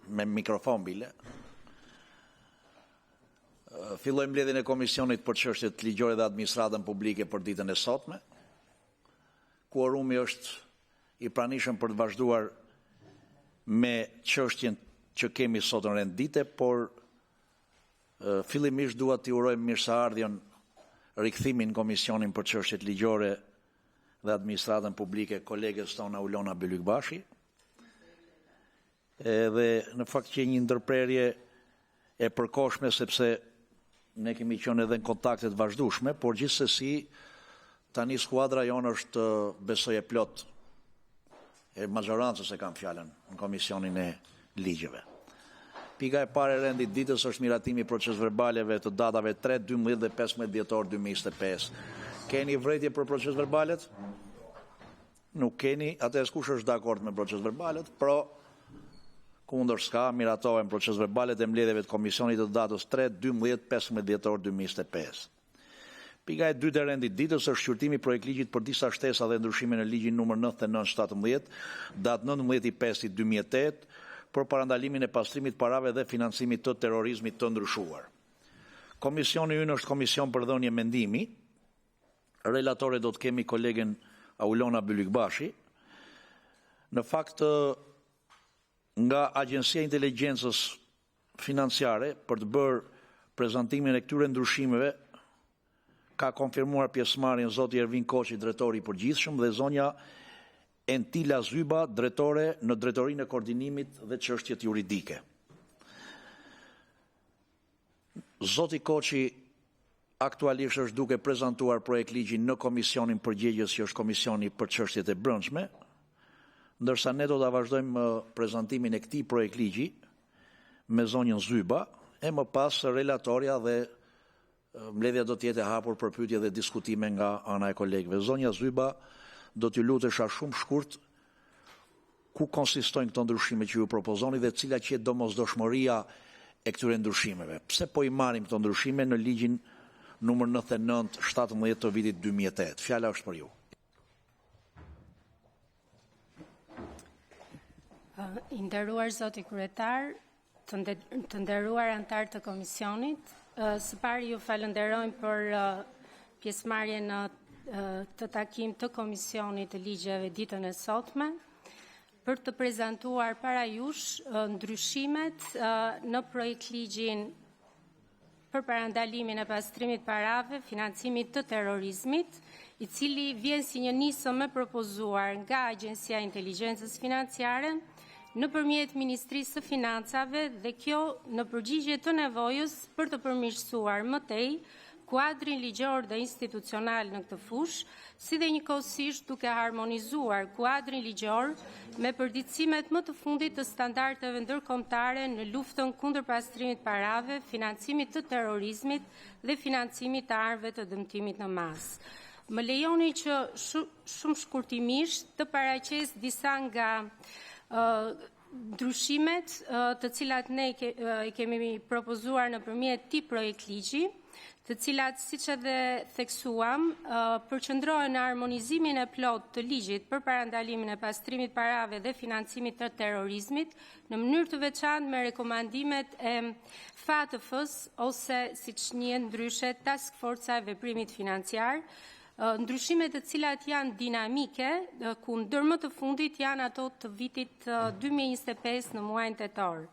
me mikrofon bile. Fillojmë mbledhjen e komisionit për çështjet ligjore dhe administratën publike për ditën e sotme. Kuorumi është i pranishëm për të vazhduar me çështjen që kemi sot në rendite, por fillimisht dua t'i urojmë mirëseardhjen rikthimin në komisionin për çështjet ligjore dhe administratën publike kolegës tona Ulona Bylykbashi. Dhe në fakt që një ndërprerje e përkohshme sepse ne kemi qenë edhe në kontakte të vazhdueshme, por gjithsesi tani skuadra jonë është besoj e plot e majorancës e kam fjalën në komisionin e ligjeve. Pika e parë e rendit ditës është miratimi i procesverbaleve të datave 3, 12 dhe 15 dhjetor 2025. Keni vërejtje për procesverbalet? Nuk keni, atëherë kush është dakord me procesverbalet? Kundër s'ka, miratohen procesverbalet e mbledhjeve të komisionit të datës 3, 12, 15 dhjetor 2025. Pika e dytë e rendit ditës është shqyrtimi projekt ligjit për disa shtesa dhe ndryshime në ligjin numër 99/17, datë 19/5/2008, për parandalimin e pastrimit parave dhe financimit të terrorizmit të ndryshuar. Komisioni ynë është komision për dhënie mendimi. Relatore do të kemi kolegen Ulona Bylykbashi. Në fakt, nga Agjencia e Inteligjencës Financiare për të bërë prezantimin e këtyre ndryshimeve ka konfirmuar pjesëmarrjen zoti Ervin Koçi, drejtori i përgjithshëm, dhe zonja Entila Zyba, drejtore në drejtorinë e koordinimit dhe çështjet juridike. Zoti Koçi aktualisht është duke prezantuar projekt ligjin në komisionin përgjegjës që është komisioni për çështjet e brendshme, ndërsa ne do ta vazhdojmë prezantimin e këtij projekt ligji me zonjën Zyba e më pas relatoria dhe mbledhja do të jetë e hapur për pyetje dhe diskutime nga ana e kolegëve. Zonja Zyba, do t'ju lutesha shumë shkurt ku konsistojnë këto ndryshime që ju propozoni dhe cila që jetë domosdoshmëria e këtyre ndryshimeve. Pse po i marrim këto ndryshime në ligjin numër 99/17 të vitit 2008? Fjala është për ju. I nderuar zoti kryetar, të nderuar antar të komisionit, së pari ju falenderojmë për pjesëmarrjen në të takim të komisionit të ligjeve ditën e sotme, për të prezantuar para jush ndryshimet në projekt ligjin për parandalimin e pastrimit parave, financimit të terrorizmit, i cili vjen si një nisëm e propozuar nga Agjencia e Inteligjencës Financiare nëpërmjet Ministrisë së Financave, dhe kjo në përgjigje të nevojës për të përmirësuar më tej kuadrin ligjor dhe institucional në këtë fushë, si dhe njëkohësisht duke harmonizuar kuadrin ligjor me përditësimet më të fundit të standardeve ndërkombëtare në luftën kundër pastrimit parave, financimit të terrorizmit dhe financimit të armëve të dëmtimit në masë. Më lejoni që shumë shkurtimisht të paraqes disa nga ndryshimet të cilat ne i kemi propozuar nëpërmjet këtij projekt ligji, të cilat, siç edhe theksuam, përqendrohen në harmonizimin e plot të ligjit për parandalimin e pastrimit parave dhe financimit të terrorizmit, në mënyrë të veçantë me rekomandimet e FATF-s ose, siç njihet ndryshe, Task Forca e Veprimit Financiar, ndryshimet të cilat janë dinamike, ku ndër më të fundit janë ato të vitit 2025 në muajin tetor.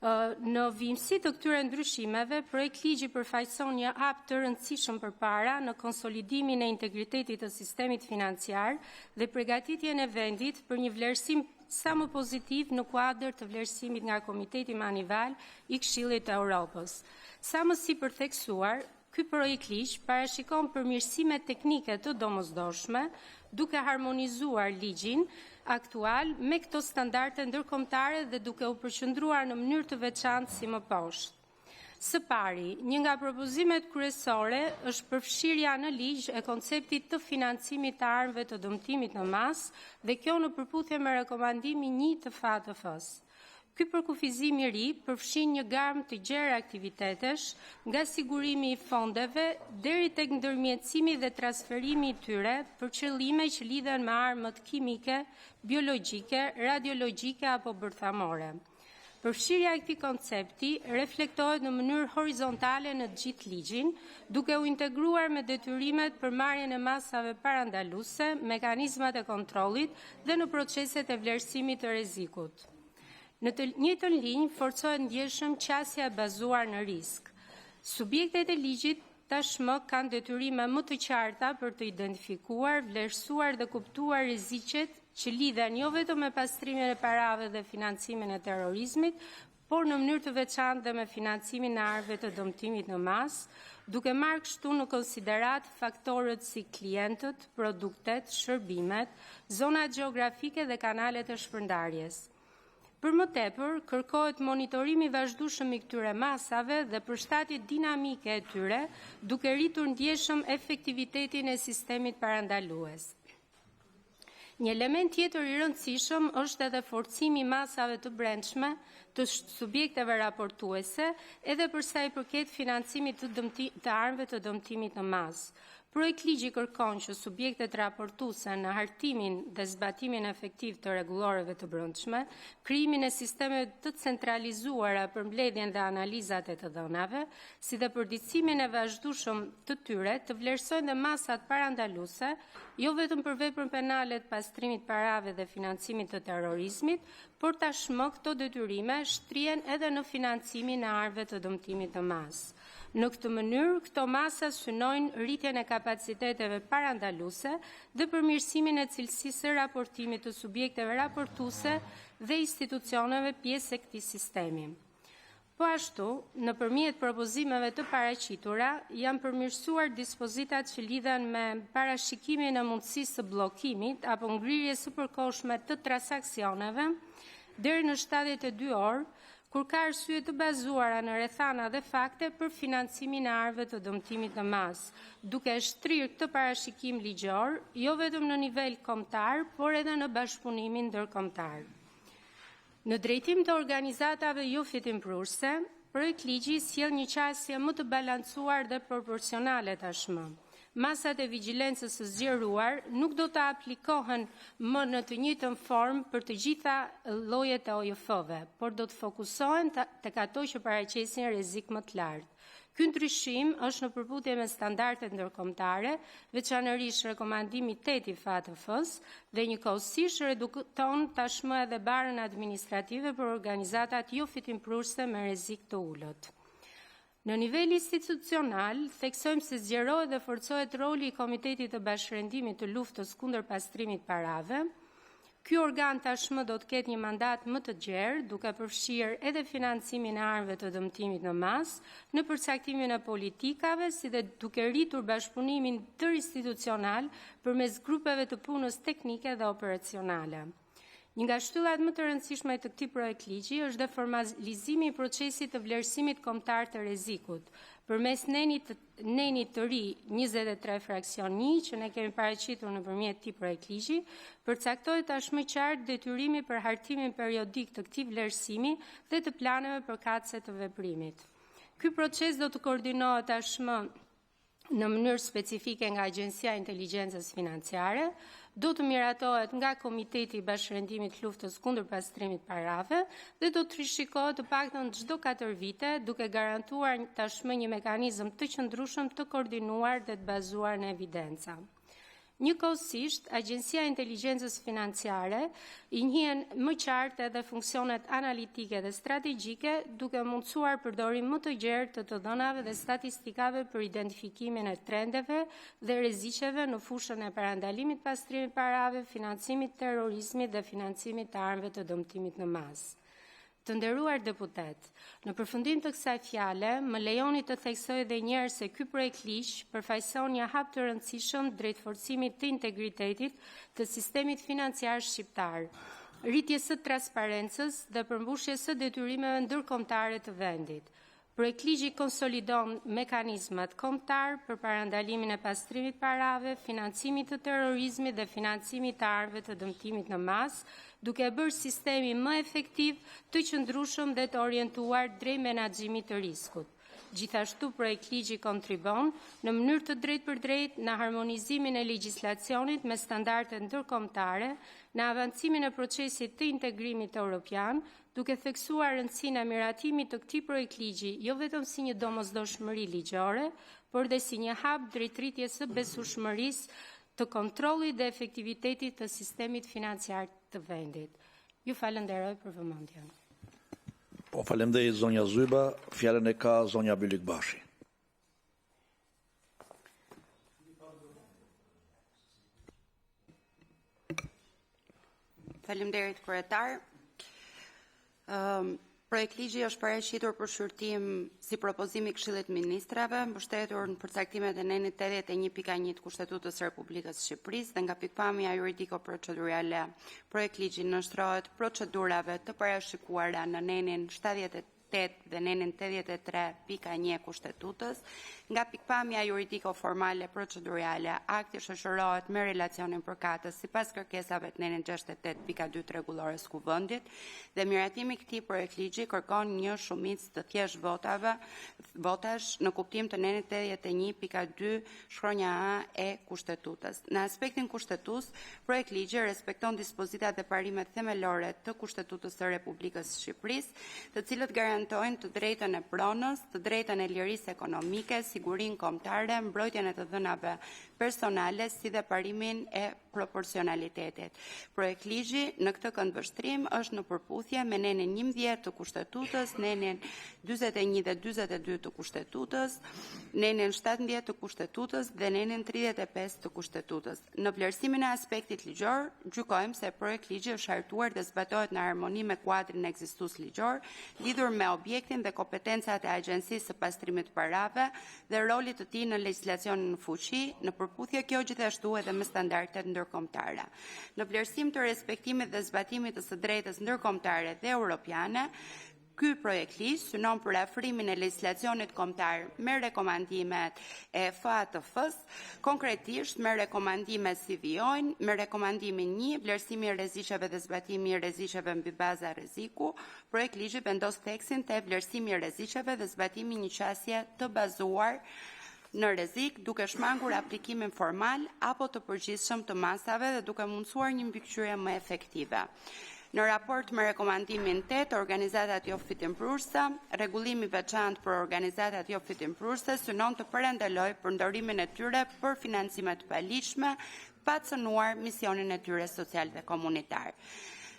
Në vimësi të këtyre ndryshimeve, projekt ligji përfaqëson një hap të rëndësishëm përpara në konsolidimin e integritetit të sistemit financiar dhe përgatitjen e vendit për një vlerësim sa më pozitiv në kuadër të vlerësimit nga Komiteti Manival i Këshillit të Evropës. Sa më sipër theksuar, ky projekt ligj parashikon përmirësime teknike të domosdoshme, duke harmonizuar ligjin aktual me këto standarde ndërkombëtare dhe duke u përqendruar në mënyrë të veçantë si më poshtë. Së pari, një nga propozimet kryesore është përfshirja në ligj e konceptit të financimit të armëve të dëmtimit në masë dhe kjo në përputhje me rekomandimin 1 të FATF-s. Ky përkufizim i ri përfshin një gamë të gjerë aktivitetesh, nga sigurimi i fondeve deri tek ndërmjetësimi dhe transferimi i tyre për qëllime që lidhen me armët kimike, biologjike, radiologjike apo bërthamore. Përfshirja e këtij koncepti reflektohet në mënyrë horizontale në të gjithë ligjin, duke u integruar me detyrimet për marrjen e masave parandaluese, mekanizmat e kontrollit dhe në proceset e vlerësimit të rrezikut. Në të njëjtën linjë forcohet ndjeshëm qasja e bazuar në risk. Subjektet e ligjit tashmë kanë detyrime më të qarta për të identifikuar, vlerësuar dhe kuptuar rreziqet që lidhen jo vetëm me pastrimin e parave dhe financimin e terrorizmit, por në mënyrë të veçantë dhe me financimin e arveve të dëmtimit në masë, duke marrë kështu në konsiderat faktorët si klientët, produktet, shërbimet, zonat gjeografike dhe kanalet e shpërndarjes. Për më tepër, kërkohet monitorimi vazhdueshëm i këtyre masave dhe përshtatje dinamike e tyre, duke rritur ndjeshëm efektivitetin e sistemit parandalues. Një element tjetër i rëndësishëm është edhe forcimi i masave të brendshme të subjekteve raportuese, edhe për sa i përket financimit të armëve të dëmtimit në masë. Projektligji kërkon që subjektet raportuese në hartimin dhe zbatimin efektiv të rregulloreve të brendshme, krijimin e sistemeve të centralizuara për mbledhjen dhe analizat e të dhënave, si dhe përditësimin e vazhdueshëm të tyre, të vlerësojnë dhe masat parandaluese, jo vetëm për veprën penale të pastrimit parave dhe financimit të terrorizmit, por tashmë këto detyrime shtrihen edhe në financimin e armëve të dëmtimit në masë. Në këtë mënyrë, këto masa synojnë rritjen e kapaciteteve parandaluese dhe përmirësimin e cilësisë së raportimit të subjekteve raportuese dhe institucioneve pjesë e këtij sistemi. Po ashtu, nëpërmjet propozimeve të paraqitura, janë përmirësuar dispozitat që lidhen me parashikimin e mundësisë së bllokimit apo ngrirjes së përkohshme të transaksioneve deri në 72 orë, kur ka arsye të bazuara në rrethana dhe fakte për financimin e armëve të dëmtimit në masë, duke shtrirë këtë parashikim ligjor, jo vetëm në nivel kombëtar, por edhe në bashkëpunimin ndërkombëtar. Në drejtim të organizatave jo fitimprurse, projektligji sjell një qasje më të balancuar dhe proporcionale tashmë. Masat e vigjilencës së zgjeruar nuk do të aplikohen më në të njëjtën formë për të gjitha llojet e OJF-ve, por do të fokusohen tek ato që paraqesin rrezik më të lartë. Ky ndryshim është në përputhje me standardet ndërkombëtare, veçanërisht rekomandimi 8 i FATF-s dhe njëkohësisht redukton tashmë edhe barën administrative për organizatat jo fitimprurse me rrezik të ulët. Në nivel institucional, theksojmë se zgjerohet dhe forcohet roli i Komitetit të Bashkërendimit të luftës kundër pastrimit parave. Ky organ tashmë do të ketë një mandat më të gjerë, duke përfshirë edhe financimin e armëve të dëmtimit në masë, në përcaktimin e politikave, si dhe duke rritur bashkëpunimin tërinstitucional përmes grupeve të punës teknike dhe operacionale. Një nga shtyllat më të rëndësishme të këtij projektligji është dhe formalizimi i procesit të vlerësimit kombëtar të rrezikut. Përmes nenit të ri 23 fraksion 1 që ne kemi paraqitur nëpërmjet këtij projektligji, përcaktohet tashmë qartë detyrimi për hartimin periodik të këtij vlerësimi dhe të planeve përkatëse të veprimit. Ky proces do të koordinohet tashmë në mënyrë specifike nga Agjencia e Inteligjencës Financiare, do të miratohet nga Komiteti i Bashkërendimit të luftës kundër pastrimit parave dhe do të rishikohet të paktën çdo 4 vite, duke garantuar tashmë një mekanizëm të qëndrueshëm, të koordinuar dhe të bazuar në evidenca. Njëkohësisht, Agjencia e Inteligjencës Financiare i njihen më qartë edhe funksionet analitike dhe strategjike, duke mundësuar përdorim më të gjerë të dhënave dhe statistikave për identifikimin e trendeve dhe rreziqeve në fushën e parandalimit pastrimit parave, financimit terrorizmit dhe financimit të armëve të dëmtimit në masë. Të nderuar deputet, në përfundim të kësaj fjale, më lejoni të theksoj edhe një herë se ky projektligj përfaqëson një hap të rëndësishëm drejt forcimit të integritetit të sistemit financiar shqiptar, rritjes së transparencës dhe përmbushjes së detyrimeve ndërkombëtare të vendit. Projektligji konsolidon mekanizmat kombëtar për parandalimin e pastrimit parave, financimit të terrorizmit dhe financimit të armëve të dëmtimit në masë, duke bërë sistemi më efektiv, të qëndrueshëm dhe të orientuar drejt menaxhimit të riskut. Gjithashtu, projektligji kontribon në mënyrë të drejtpërdrejtë në harmonizimin e legjislacionit me standarde ndërkombëtare, në avancimin e procesit të integrimit evropian, duke theksuar rëndësinë e miratimit të këtij projektligji jo vetëm si një domosdoshmëri ligjore, por dhe si një hap drejt rritjes së besueshmërisë të kontrollit dhe efektivitetit të sistemit financiar të vendit. Ju falenderoj për vëmendjen. Po, faleminderit zonja Zyba, fjalën e ka zonja Bylikbashi. Faleminderit kryetar. Projektligji është paraqititur për shqyrtim si propozim i Këshillit Ministrave, mbështetur në përcaktimet e nenit 81.1 të Kushtetutës së Republikës së Shqipërisë dhe nga pikpamja juridiko-procedurale, projektligji nënshtrohet procedurave të parashikuara në nenin 78 dhe nenin 83.1 Kushtetutës. Nga pikpamja juridiko-formale procedurale, akti shoqërohet me relacionin përkatës sipas kërkesave të nenin 68.2 të rregullores kuvendit dhe miratimi i këtij projektligji kërkon një shumicë të thjesht votash në kuptim të nenit 81.2 shkronja A e Kushtetutës. Në aspektin kushtetues, projektligji respekton dispozitat dhe parimet themelore të Kushtetutës së Republikës së Shqipërisë, të cilët garantojnë të drejtën e pronës, të drejtën e lirisë ekonomike, sigurinë kombëtare, mbrojtjen e të dhënave personale, si dhe parimin e proporcionalitetit. Projektligji në këtë këndvështrim është në përputhje me nenin 11 të Kushtetutës, nenin 41 dhe 42 të Kushtetutës, nenin 17 të Kushtetutës dhe nenin 35 të Kushtetutës. Në vlerësimin e aspektit ligjor, gjykojmë se projektligji është hartuar dhe zbatohet në harmoni me kuadrin ekzistues ligjor, lidhur me objektin dhe kompetencat e Agjencisë së Pastrimit të Parave dhe rolit të tij në legjislacionin në fuqi, në përputhje kjo gjithashtu edhe me standardet ndërkombëtare. Në vlerësim të respektimit dhe zbatimit të së drejtës ndërkombëtare dhe europiane, ky projektligj synon për afrimin e legjislacionit kombëtar me rekomandimet e FATF-s, konkretisht me rekomandimet si vijojnë, me rekomandimin 1, vlerësimi i rreziqeve dhe zbatimi i rreziqeve mbi baza rreziku. Projektligji vendos theksin te vlerësimi i rreziqeve dhe zbatimi një qasje të bazuar në rrezik, duke shmangur aplikimin formal apo të përgjithshëm të masave dhe duke mundësuar një mbikëqyrje më efektive. Në raport me rekomandimin 8, organizatat jo fitimprurëse, rregullimi veçantë për organizatat jo fitimprurëse synon të parandalojë përdorimin e tyre për financime të paligjshme, pa cënuar misionin e tyre social dhe komunitar.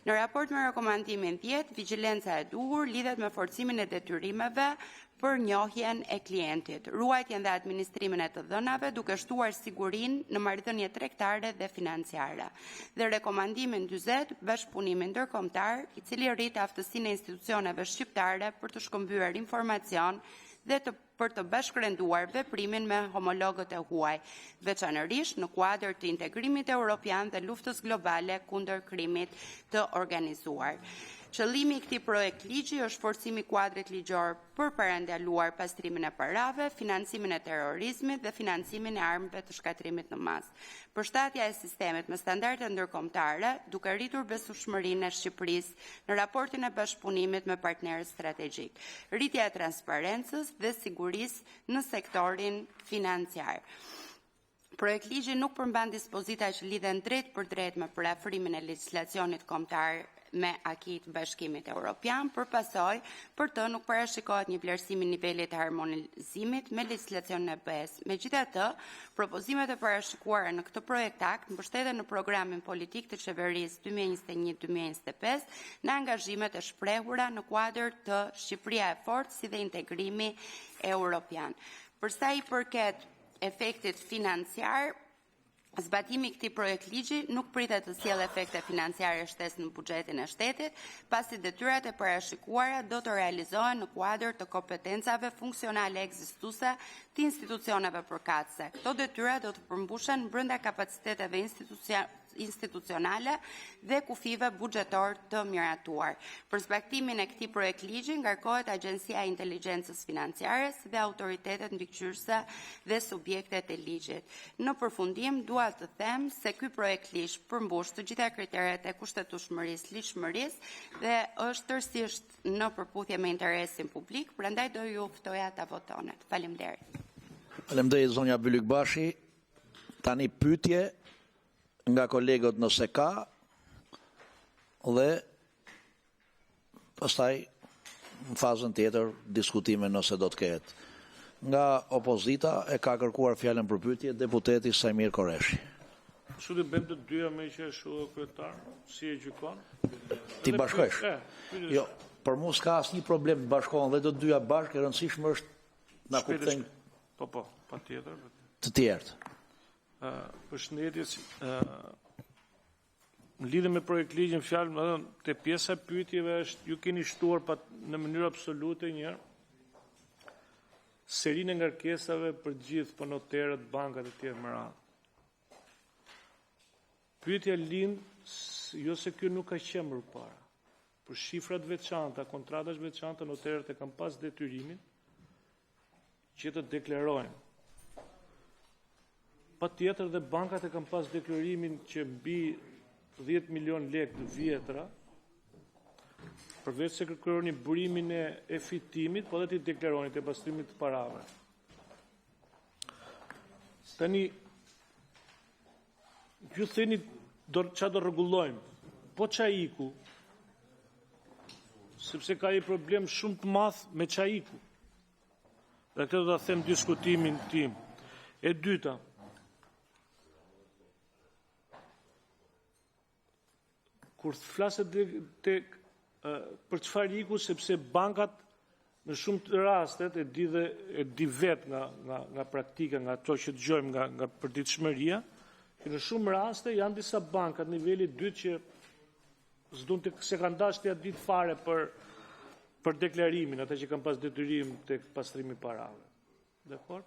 Në raport me rekomandimin 10, vigjilenca e duhur lidhet me forcimin e detyrimeve për njohjen e klientit, ruajtjen dhe administrimin e të dhënave, duke shtuar sigurinë në marrëdhënie tregtare dhe financiare. Dhe rekomandimin 40, bashkëpunimi ndërkombëtar, i cili rrit aftësinë e institucioneve shqiptare për të shkëmbyer informacion dhe për të bashkërenduar veprimin me homologët e huaj, veçanërisht në kuadër të integrimit evropian dhe luftës globale kundër krimit të organizuar. Qëllimi i këtij projektligji është forcimi i kuadrit ligjor për parandaluar pastrimin e parave, financimin e terrorizmit dhe financimin e armëve të shkatrimit në masë. Përshtatja e sistemit me standarde ndërkombëtare, duke rritur besueshmërinë e Shqipërisë në raportin e bashkëpunimit me partnerët strategjik, rritja e transparencës dhe sigurisë në sektorin financiar. Projektligji nuk përmban dispozita që lidhen drejt për drejt me parafrimin e legjislacionit kombëtar me akit bashkimit evropian, përpasoj për të nuk parashikohet një vlerësim i nivelit të harmonizimit me legjislacionin e BE-s. Megjithatë, propozimet e parashikuara në këtë projekt akt mbështeten në programin politik të qeverisë 2021-2025 në angazhimet e shprehura në kuadër të Shqipëria e fortë si dhe integrimi evropian. Për sa i përket efektit financiar, zbatimi i këtij projektligji nuk pritet të sjellë efekte financiare shtesë në buxhetin e shtetit, pasi detyrat e parashikuara do të realizohen në kuadër të kompetencave funksionale ekzistuese të institucioneve përkatëse. Këto detyra do të përmbushen brenda kapaciteteve institucionale dhe kufive buxhetor të miratuar. Për zbatimin e këtij projektligji ngarkohet Agjencia e Inteligjencës Financiare si dhe autoritetet mbikëqyrëse dhe subjektet e ligjit. Në përfundim, dua të them se ky projektligj përmbush të gjitha kriteret e kushtetueshmërisë, ligjshmërisë dhe është tërësisht në përputhje me interesin publik, prandaj do ju ftoja ta votonet. Faleminderit. Faleminderit zonja Bylikbashi. Tani pyetje nga kolegët nëse ka, dhe pastaj në fazën tjetër diskutime nëse do të ketë. Nga opozita e ka kërkuar fjalën për pyetje deputeti Sajmir Koreshi. Kështu të bëjmë të dyja me që është kryetar, si e gjykon? Ti bashkohesh? Jo, për mua s'ka asnjë problem të bashkohen dhe të dyja bashkë, e rëndësishme është na kuptojnë Po, patjetër. të tjerët. Përshëndetje, në lidhje me projekt ligjin fjalë, te pjesa e pyetjeve është ju keni shtuar në mënyrë absolute njëherë serinë e ngarkesave për gjithë për noterët, bankat e tjerë më radhë. Pyetja lind, jo se kjo nuk ka qenë më parë. Për shifrat veçanta, kontratash veçanta, noterët e kanë pas detyrimin që të deklarojnë. Patjetër dhe bankat e kanë pas deklarimin që mbi 10 milion lekë të vjetra, përveç se kërkoni burimin e fitimit, po dhe ti deklaroni të pastrimit të parave. Tani, ju theni që do rregullojmë, po çaiku, sepse ka një problem shumë të madh me çaiku. Dhe këtë do ta them diskutimin tim. E dyta, kur flaset për çfarë iku, sepse bankat në shumë të rastet e di vet nga praktika, nga ato që dëgjojmë nga përditshmëria, që në shumë raste janë disa banka në niveli 2 që se kanë dashur t'ia ditë fare për deklarimin, ata që kanë pas detyrim tek pastrimi i parave. Dakor?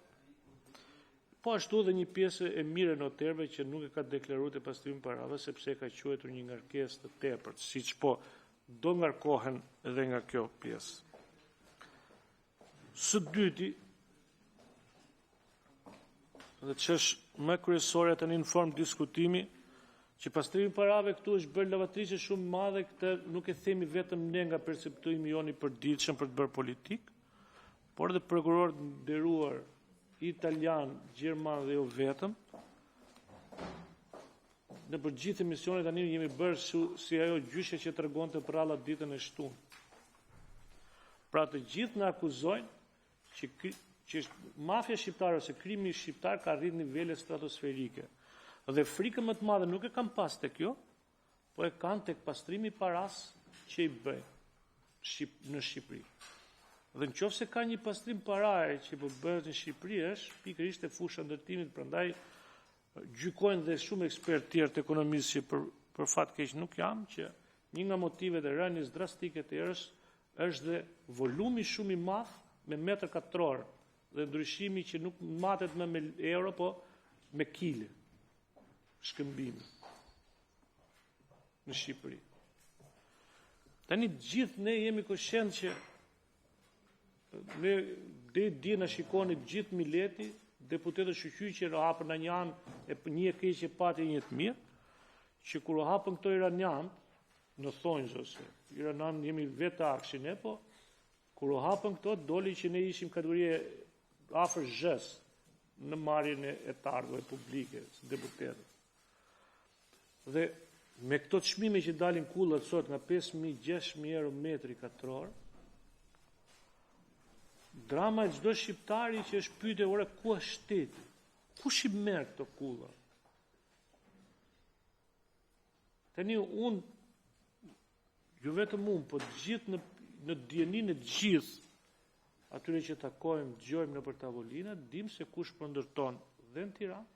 Po ashtu dhe një pjesë e mirë e noterëve që nuk e ka deklaruar të pastrimi i parave sepse ka quajtur një ngarkesë të tepërt, siç po do ngarkohen edhe nga kjo pjesë. Së dyti, dhe që është më kryesore tani në formë diskutimi, që pastrimi i parave këtu është bërë lavatrisje shumë madhe, këtë nuk e themi vetëm ne nga perceptimi joni përditshëm për të bërë politik, por edhe prokurorët nderuar italian, gjerman dhe jo vetëm. Në për gjithë emisionet tani jemi bërë si ajo gjyshe që tregonte për radhë ditën e shtunë. Pra të gjithë na akuzojnë që mafia shqiptare ose krimi shqiptar ka arrit nivele stratosferike. Dhe frikën më të madhe nuk e kanë pas tek kjo, po e kanë tek pastrimi i paras që i bëjnë në Shqipëri. Dhe në qoftë se ka një pastrim paraje që po bëhet në Shqipëri, është pikërisht e fusha ndërtimit, prandaj gjykojnë dhe shumë ekspertë tjerë të ekonomisë që për fat keq nuk jam, që një nga motivet e rënies drastike të erës është dhe volumi shumë i madh me metër katror dhe ndryshimi që nuk matet më me euro, po me kile shkëmbimi në Shqipëri. Tani gjithë ne jemi koshent që ne dhe na shikoni gjithë mileti, deputetët shqyqy që hapën në një anë e një e keqe pati një të mirë, që kur hapën këto iranian, në thonjë ose iranian jemi vetë akshin e, po kur hapën këto doli që ne ishim kategorie afër zhës në marrjen e targëve publike, si deputetët. Dhe me këto çmime që dalin kullat sot nga 5.000-6.000 euro metri katror, drama e çdo shqiptari që është pyetje ora ku është shteti? Kush i merr këto kulla? Tani jo vetëm unë, po të gjithë në dieninë e gjithë atyre që takojmë, dëgjojmë nëpër tavolina, dim se kush po ndërton dhe në Tiranë,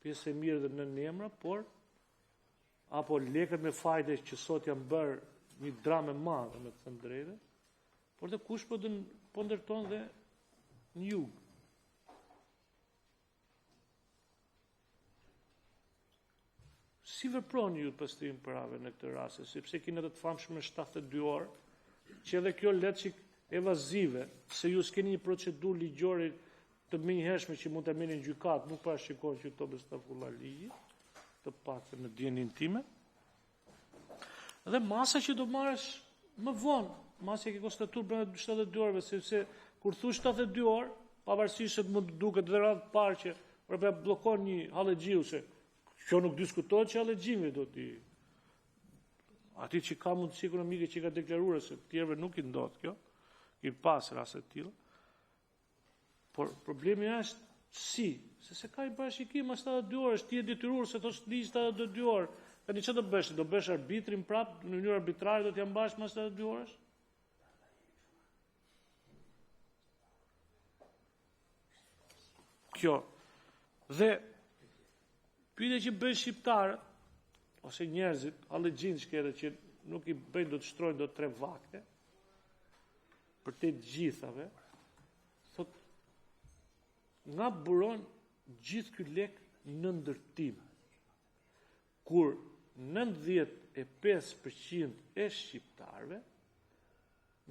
pjesë e mirë dhe në emra, por apo lekët me fajde që sot janë bërë një dramë e madhe, me të thënë drejtë, por dhe kush po ndërton dhe në jug. Si veproni ju pastrimin e parave në këtë rast, sepse keni të famshëm me 72 orë, që edhe kjo letë evazive, se ju s'keni një procedurë ligjore të menjëhershme që mund të merrni në gjykat, nuk parashikon që to bestafullar ligji, të paktën në dienin time. Dhe masa që do marrësh më vonë, masa që ke konstatuar brenda 72 orëve, sepse kur thush 72 orë, pavarësisht se mund të duket dhe radhë parë që për blokon një hallexhiu se kjo nuk diskutohet që hallexhimi do t'i Ati që ka mundësi ekonomike që ka deklaruar se tjerëve nuk i ndodh kjo, i pas raste të tilla. Por problemi është se ka i parashikim as 72 orë, ti je detyruar se thosh ligj 72 orë. Tani çfarë do bësh? Do bësh arbitrin prap në mënyrë arbitrare do t'ja mbash mas 72 orësh? Kjo. Dhe pyetja që bëjnë shqiptarët ose njerëzit, allëgjin shkedhe që nuk i bëjnë do të shtrojnë do 3 vakte, për te gjithave, thot, nga buron gjithë ky lek në ndërtim, kur 95% e shqiptarve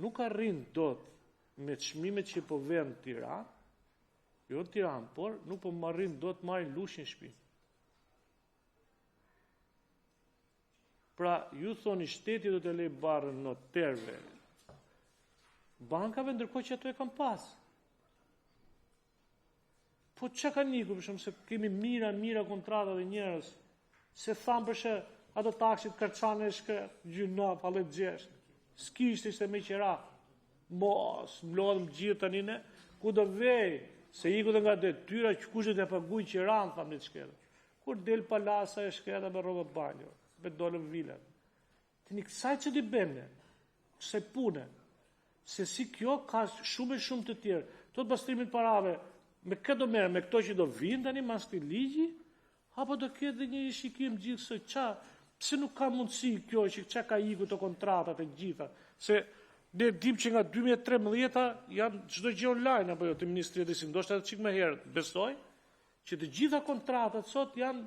nuk arrin dot me çmimet që po vjen në Tiranë, jo në Tiranë, por nuk po marrin dot marrin lushin në shtëpi. Pra, ju thoni shteti do të lej barën noterëve, bankave, ndërkohë që ato e kanë pas. Po që ka niku, për shumë se kemi mira kontrata dhe njerës, se thamë përshë ato taksit kërçane e shkë gjyna, palet gjesht, s'kisht ishte me qera, mos, mlodhëm gjithë të njëne, ku do vej, se iku dhe nga detyra që kushtet e paguj qeran, thamë një të shkeda. Kur del palasa e shkeda me robë banjo, me dolëm vilet. Të një kësaj që di bende, kësaj pune, se si kjo ka shumë e shumë të tjerë. Tot pastrimit parave, me këtë do merë, me këto që do vinë tani mas këtij ligji, apo do ketë dhe një shikim gjithë se pse nuk ka mundësi kjo që qa ka iku të kontratat e gjitha, se ne dim që nga 2013 janë çdo gjë online, apo jo, të Ministri e Drejtësisë, ndoshta edhe çik më herët, besoj, që të gjitha kontratat sot janë,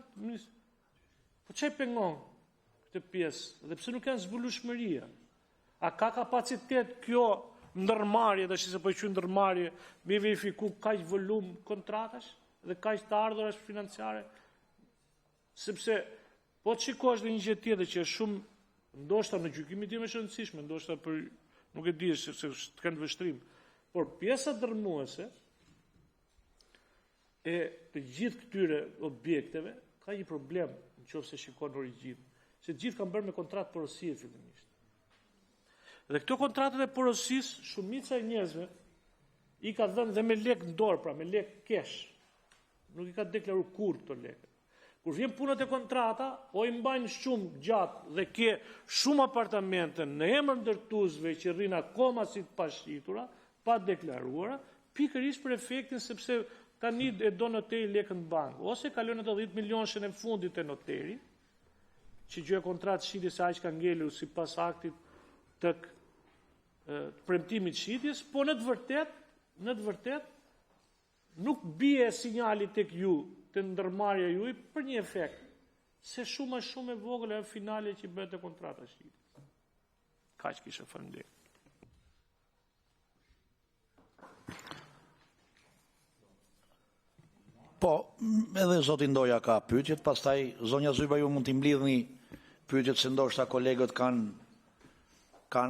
po çe pengon këtë pjesë, dhe pse nuk janë zbulueshmëria? A ka kapacitet kjo ndërmarrje, tash se po e quaj ndërmarrje, me verifiku kaq volum kontratash dhe kaq të ardhurash financiare? Sepse po të shikosh dhe një gjë tjetër që është shumë, ndoshta në gjykimin tim është e rëndësishme, ndoshta për nuk e di se të kanë vështrim, por pjesa dërmuese e të gjithë këtyre objekteve ka një problem nëse shikon origjinë, se gjithë kanë bërë me kontratë porosie fillimisht. Dhe këto kontratët e porosisë, shumica e njerëzve i ka dhënë dhe me lek në dorë, pra me lek cash. Nuk i ka deklaruar kurrë këto lekë. Kur vjen punët e kontrata, o i mbajnë shumë gjatë dhe ke shumë apartamente në emër ndërtuesve që rrinë akoma si të pashitura, pa deklaruara, pikërisht për efektin sepse tani e do noteri lekën në bankë, ose kalon ato 10 milionëshën e fundit e noteri, që gjë kontratë shitje se aq ka ngelur sipas aktit të premtimit shitjes, po në të vërtet nuk bie sinjali tek ju, të ndërmarrja juaj për një efekt, se shumë e vogël e finale që bëhet e kontrata shitjes. Kaq kisha faleminderit. Po, edhe zoti Ndoja ka pyetjet, pastaj zonja Zyba ju mund t'i mblidhni pyetjet se ndoshta kolegët kanë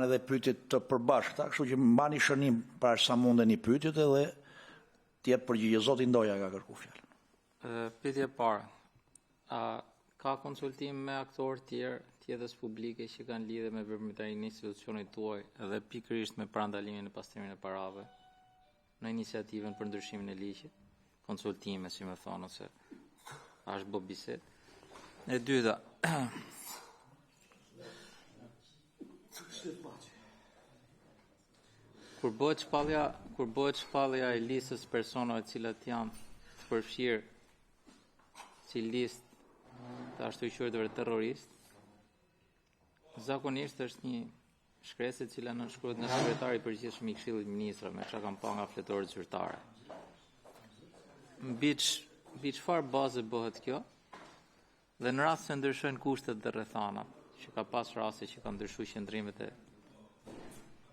edhe pyetjet të përbashkëta, kështu që mbani shënim para sa mundeni pyetjet edhe t'jep përgjigje. Zoti Ndoja ka kërkuar fjalën. Pyetja e parë. Ka konsultim me aktorë tjetës publike që kanë lidhje me veprimtarinë e institucionit tuaj edhe pikërisht me parandalimin e pastrimin e parave në iniciativën për ndryshimin e ligjit? Konsultime, si më thonë, ose është bo bisedë. E dyta, kur bëhet shpallja e listës personave cilat janë të përfshirë si listë të ashtu quajtur terrorist, zakonisht është një shkresë e cila nënshkruhet nga sekretari i përgjithshëm i Këshillit të Ministrave, me çka kanë pa nga fletorët zyrtare. Mbi çfarë baze bëhet kjo? Dhe në rast se ndryshojnë kushtet dhe rrethanat, që ka pas raste që kanë ndryshuar qendrimet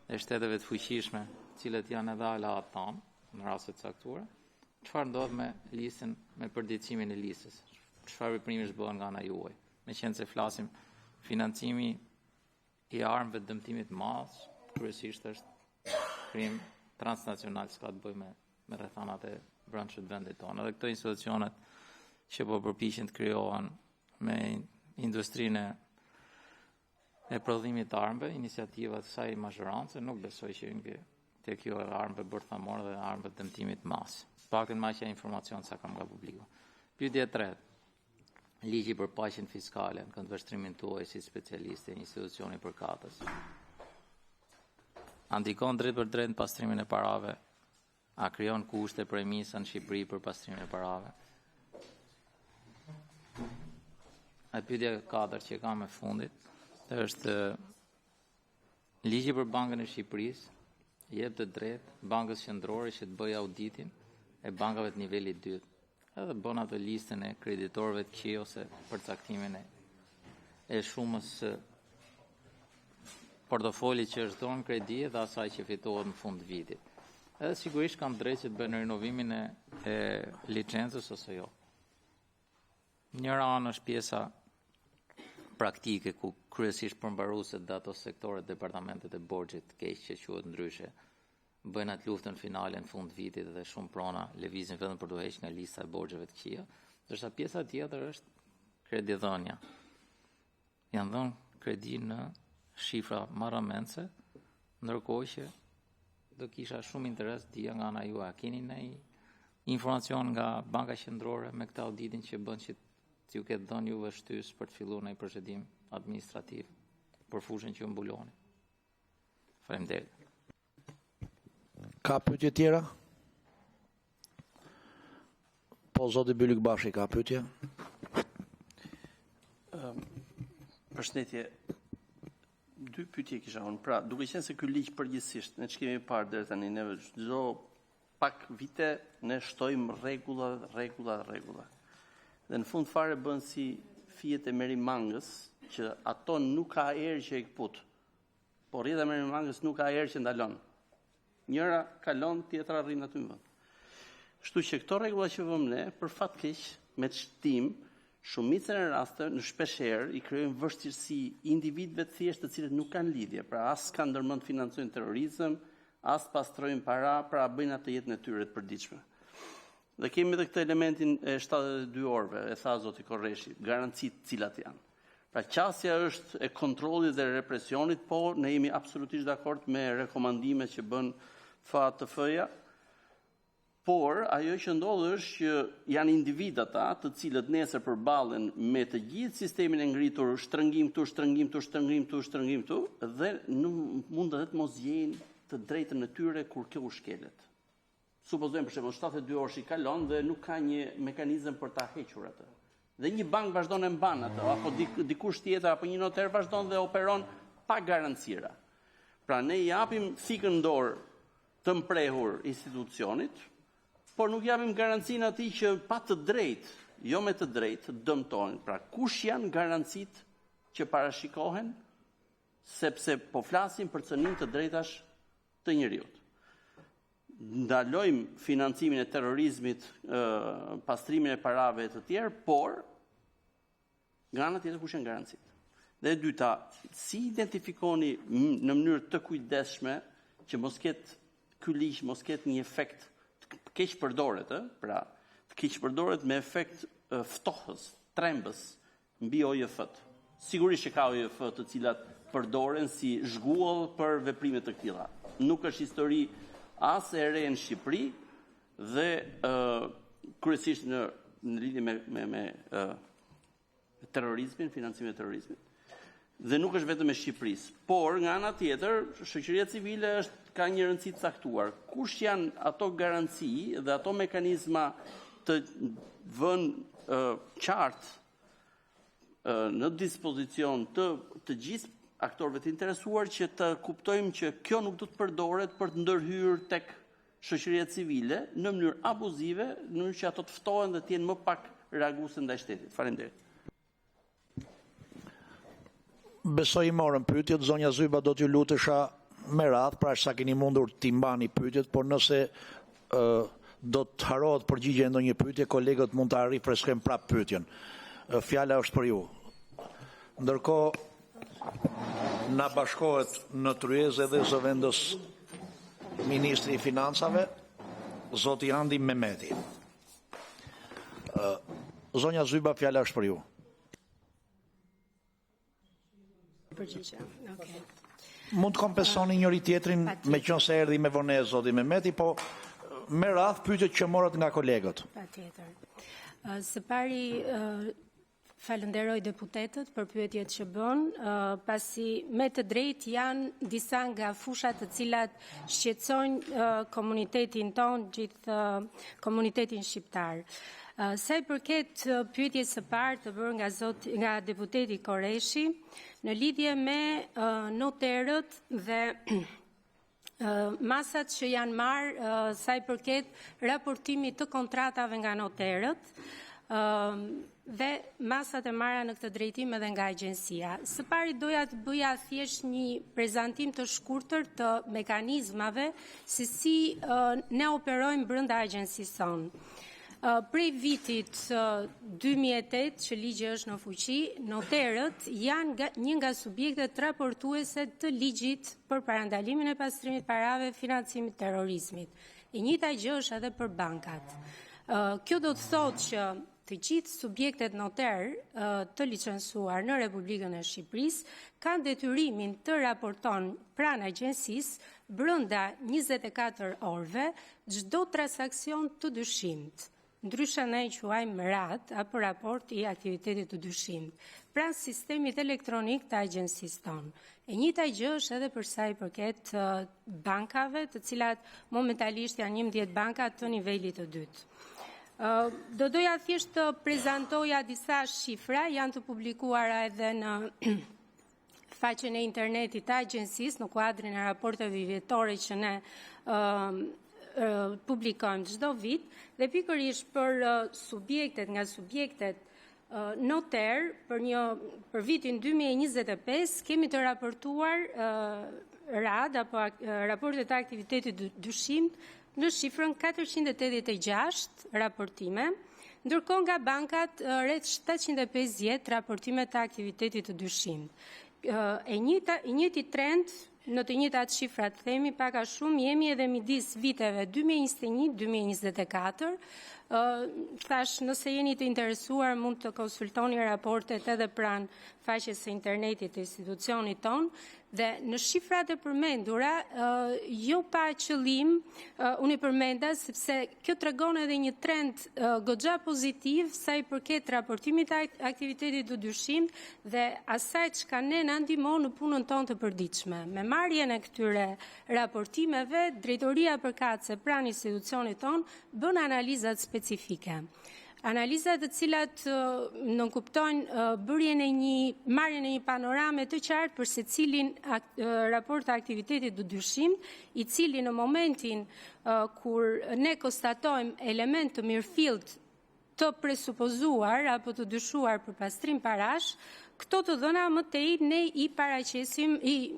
e shteteve të fuqishme, cilët janë edhe aleat tanë, në raste të caktuara, çfarë ndodh me listën, me përditësimin e listës? Çfarë veprimish bëhen nga ana juaj? Meqense se flasim financimi i armëve të dëmtimit të madh, kryesisht është krim transnacional, s'ka të bëjë me rrethanat e brendshëm të vendit tonë. Dhe këto institucionet që po përpiqen të krijohen me industrinë e prodhimit të armëve, iniciativa të kësaj mazhorance, nuk besoj që hynë te kjo e armëve bërthamore dhe armëve dëmtimit mas. Paktën më që informacion sa kam nga publiku. Pyetja e tretë. Ligji për paqen fiskale në këndvështrimin tuaj si specialiste e institucioni përkatës. A ndikon drejt për drejt në pastrimin e parave? A krijon kushte premisa në Shqipëri për pastrimin e parave? E pyetja e katërt që kam e fundit është ligji për Bankën e Shqipërisë jep të drejt Bankës Qendrore që të bëjë auditin e bankave të nivelit 2. Edhe bën atë listën e kreditorëve të këqij ose përcaktimin e shumës portofolit që është dhënë kredi dhe asaj që fitohet në fund vitit. Edhe sigurisht kam drejt që të bëjnë rinovimin e licencës ose jo. Njëra anë është pjesa praktike ku kryesisht përmbaruesit dhe ato sektorët departamentet e borxhit keq që quhet ndryshe bëjnë atë luftën finale në fund vitit dhe shumë prona lëvizin vetëm për të hequr nga lista e borxheve të këqija, ndërsa pjesa tjetër është kredidhënia. Janë dhënë kredi në shifra marramendse, ndërkohë që do kisha shumë interes të dija nga ana juaj, a keni ndonjë informacion nga Banka Qendrore me këtë auditin që bën që t'ju ketë dhënë juve shtys për të filluar një procedim administrativ për fushën që ju mbuloni? Faleminderit. Ka pyetje tjera? Po, zoti Bylyk Bashi ka pyetje. Përshëndetje. Dy pyetje kisha unë. Pra, duke qenë se ky ligj përgjithsisht, ne ç'kemi parë deri tani, ne çdo pak vite ne shtojmë rregulla. Dhe në fund fare bën si fijet e Merimangës, që ato nuk ka erë që e këput. Por rrjeta e Merimangës nuk ka erë që ndalon. Njëra kalon, tjetra rrin aty në vend. Kështu që këto rregulla që vëmë ne, për fat keq, me çtim, shumicën e raste në shpeshherë i krijojnë vështirësi individëve të thjeshtë të cilët nuk kanë lidhje, pra as kanë ndërmend të financojnë terrorizëm, as pastrojnë para, pra bëjnë atë jetën e tyre të përditshme. Dhe kemi edhe këtë elementin e 72 orëve, e tha zoti Korreshi, garancitë cilat janë. Pra qasja është e kontrollit dhe represionit, po ne jemi absolutisht dakord me rekomandimet që bën FATF-ja, por ajo që ndodh është që janë individ ata të cilët nesër përballen me të gjithë sistemin e ngritur, shtrëngim këtu, dhe mund edhe të mos gjejnë të drejtën e tyre kur kjo u shkelet. Supozojmë për shembull 72 orë që kalon dhe nuk ka një mekanizëm për ta hequr atë. Dhe një bank vazhdon e mban atë, apo dikush tjetër apo një noter vazhdon dhe operon pa garancira. Pra ne japim thikën dorë të mprehur institucionit, por nuk japim garancinë atij që pa të drejtë, jo me të drejtë, dëmtojnë. Pra kush janë garancitë që parashikohen, sepse po flasim për cënim të drejtash të njeriut. Ndalojmë financimin e terrorizmit, pastrimin e parave e të tjerë, por nga ana tjetër kush janë garancitë. Dhe e dyta, si identifikoni në mënyrë të kujdesshme që mos ketë ky ligj mos ketë një efekt të keq përdoret, pra të keq përdoret me efekt ftohës, trembës mbi OJF-t. Sigurisht që ka OJF të cilat përdoren si zhgull për veprime të këtilla. Nuk është histori as e re në Shqipëri dhe kryesisht në lidhje me terrorizmin, financimin e terrorizmit. Dhe nuk është vetëm e Shqipërisë, por nga ana tjetër, shoqëria civile ka një rëndësi të caktuar. Kush janë ato garanci dhe ato mekanizma të vënë qartë në dispozicion të gjithë aktorëve të interesuar që të kuptojmë që kjo nuk do të përdoret për të ndërhyrë tek shoqëria civile në mënyrë abuzive, në mënyrë që ato të ftohen dhe të jenë më pak reaguese ndaj shtetit. Faleminderit. Besoj i morën pyetjet, zonja Zyba do t'ju lutesha me radhë, pra sa keni mundur t'i mbani pyetjet, por nëse do të harohet përgjigje ndonjë pyetje, kolegët mund ta rifreskojnë prapë pyetjen. Fjala është për ju. Ndërkohë na bashkohet në tryezë edhe zëvendës Ministri i Financave, zoti Andi Mehmeti. Zonja Zyba, fjala është për ju. përgjigje. Okej. Mund të kompensoni njëri tjetrin me qenë se erdhi me vonesë zoti Mehmeti, po me radh pyetjet që morët nga kolegët. Patjetër. Së pari falenderoj deputetët për pyetjet që bën, pasi me të drejtë janë disa nga fushat të cilat shqetësojnë komunitetin ton, gjithë komunitetin shqiptar. Sa i përket pyetjes së parë të bërë nga deputeti Koreshi, në lidhje me noterët dhe masat që janë marrë sa i përket raportimit të kontratave nga noterët, dhe masat e marra në këtë drejtim edhe nga agjencia. Së pari doja të bëja thjesht një prezantim të shkurtër të mekanizmave se si ne operojmë brenda agjencisë sonë. Prej vitit 2008 që ligji është në fuqi, noterët janë një nga subjektet raportuese të ligjit për parandalimin e pastrimit parave, financimit terrorizmit. E njëjta gjë është edhe për bankat. Kjo do të thotë që të gjithë subjektet noter të licencuar në Republikën e Shqipërisë kanë detyrimin të raporton pranë agjencisë brenda 24 orëve çdo transaksion të dyshimt. Ndryshe ne e quajmë RAT apo raport i aktivitetit të dyshimit, pranë sistemit elektronik të agjencisë tonë. E njëjta gjë është edhe për sa i përket bankave, të cilat momentalisht janë 11 banka të nivelit të dytë. Do doja thjesht të prezantoja disa shifra, janë të publikuara edhe në faqen e internetit të agjencisë në kuadrin e raporteve vjetore që ne publikojmë çdo vit, dhe pikërisht për subjektet noter për vitin 2025 kemi të raportuar RAD apo raportet e aktivitetit dyshim në shifrën 486 raportime, ndërkohë nga bankat rreth 750 raportime të aktivitetit të dyshim. E njëjti trend në të njëjtat shifra të themi pak a shumë jemi edhe midis viteve 2021-2024. Thash, nëse jeni të interesuar mund të konsultoni raportet edhe pranë faqes së internetit të institucionit ton, dhe në shifrat e përmendura jo pa qëllim unë i përmenda sepse kjo tregon edhe një trend goxha pozitiv sa i përket raportimit të aktivitetit të dyshimit dhe asaj çka ne na ndihmon në punën tonë të përditshme. Me marrjen e këtyre raportimeve, drejtoria përkatëse pranë institucionit ton bën analizat specifike. Analizat të cilat nënkuptojnë marrjen e një panorame të qartë për secilin raport të aktivitetit të dyshim, i cili në momentin kur ne konstatojmë element të mirëfillt të presupozuar apo të dyshuar për pastrim parash, këto të dhëna më tej ne i paraqesim i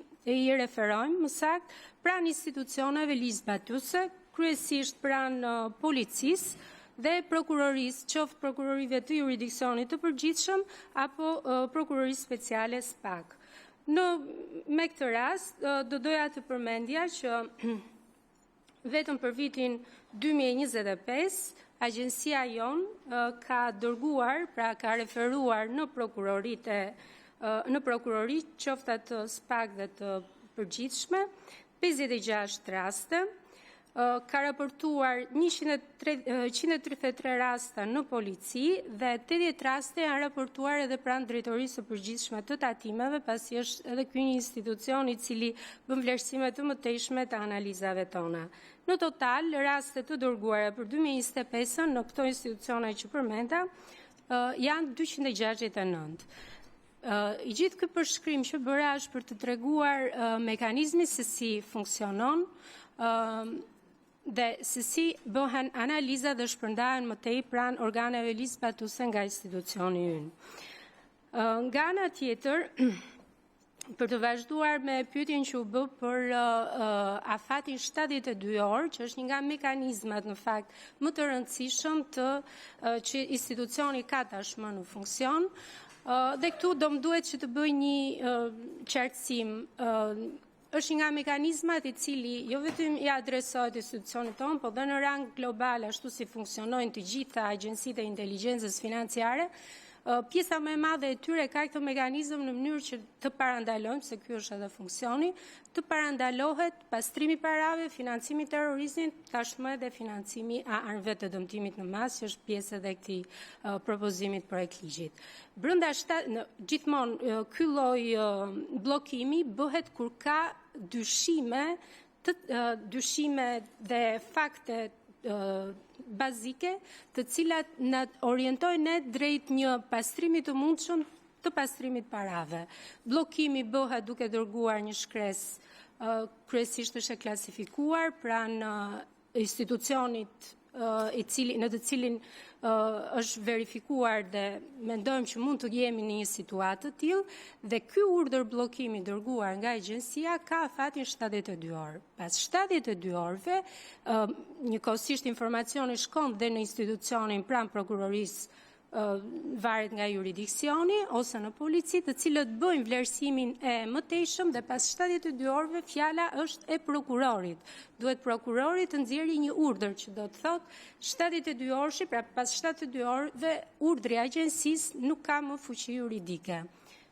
referojmë më saktë pranë institucioneve ligjzbatuese, kryesisht pranë policisë dhe prokurorisë, qoftë prokurorive të jurisdiksionit të përgjithshëm apo prokurorisë speciale SPAK. Me këtë rast, do doja të përmendja që vetëm për vitin 2025, agjencia jonë ka dërguar, pra ka referuar në prokurori, qoftë atë SPAK dhe të përgjithshme, 56 raste, ka raportuar 133 rasta në polici dhe 80 raste janë raportuar edhe pranë drejtorisë së përgjithshme të tatimeve, pasi është edhe ky një institucion i cili bën vlerësime të mëtejshme të analizave tona. Në total, raste të dërguara për 2025 në këto institucione që përmenda janë 269. I gjithë ky përshkrim që bëra është për të treguar mekanizmi se si funksionon dhe se si bëhen analiza dhe shpërndahen më tej pranë organeve ligjzbatuese nga institucioni ynë. Nga ana tjetër, për të vazhduar me pyetjen që u bë për afatin 72 orë, që është një nga mekanizmat në fakt më të rëndësishëm që institucioni ka tashmë në funksion, dhe këtu do më duhet që të bëj një qartësim. Është nga mekanizmat i cili jo vetëm i adresohet institucionit tonë, po dhe në rang global ashtu si funksionojnë të gjitha agjencitë e inteligjencës financiare, pjesa më e madhe e tyre ka këtë mekanizëm në mënyrë që të parandalojmë, se ky është edhe funksioni, të parandalohet pastrimi parave, financimi i terrorizmit, tashmë edhe financimi a anëve të dëmtimit në masë, që është pjesë edhe këtij propozimit projekt ligjit. Brenda gjithmonë ky lloj bllokimi bëhet kur ka dyshime dhe fakte bazike të cilat na orientojnë ne drejt një pastrimi të mundshëm të pastrimit parave. Bllokimi bëhet duke dërguar një shkresë kryesisht është e klasifikuar pranë institucionit në të cilin është verifikuar dhe mendojmë që mund të jemi në një situatë të tillë dhe ky urdhër bllokimi dërguar nga agjencia ka afatin 72 orë. Pas 72 orëve, njëkohësisht informacioni shkon dhe në institucionin pranë prokurorisë varet nga jurisdiksioni ose në polici, të cilët bëjnë vlerësimin e mëtejshëm dhe pas 72 orëve fjala është e prokurorit. Duhet prokurorit të nxjerrë një urdhër që do të thotë 72 orësh, pra pas 72 orëve urdhri i agjencisë nuk ka më fuqi juridike.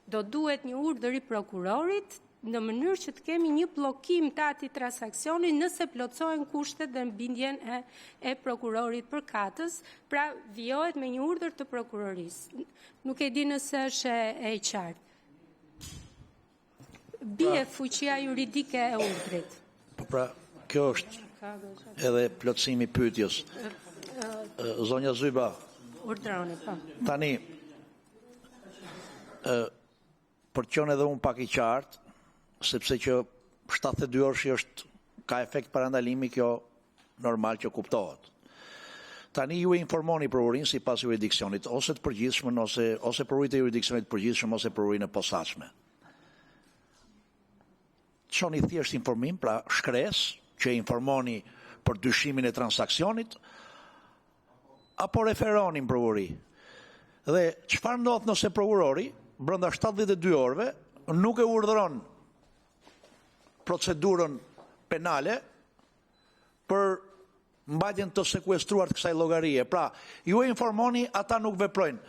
Do duhet një urdhër i prokurorit në mënyrë që të kemi një bllokim të atij transaksioni nëse plotësohen kushtet dhe mbindjen e prokurorit përkatës, pra vijohet me një urdhër të prokurorisë. Nuk e di nëse është e qartë. Bie fuqia juridike e urdhrit. Pra, kjo është edhe plotësimi i pyetjes. Zonja Zyba, Urdhroni, po. tani për të qenë edhe unë pak i qartë, sepse që 72 orësh ka efekt parandalimi, kjo normal që kuptohet. Tani ju e informoni prokurorin sipas jurisdiksionit, ose të përgjithshëm, ose prokurit e jurisdiksionit të përgjithshëm, ose prokurin e posaçme. Çoni thjesht informim, pra shkresë që informoni për dyshimin e transaksionit, apo referonin prokuri. Dhe çfarë ndodh nëse prokurori brenda 72 orëve nuk e urdhëron procedurën penale për mbajtjen të sekuestruar të kësaj llogarie. Pra, ju e informoni, ata nuk veprojnë.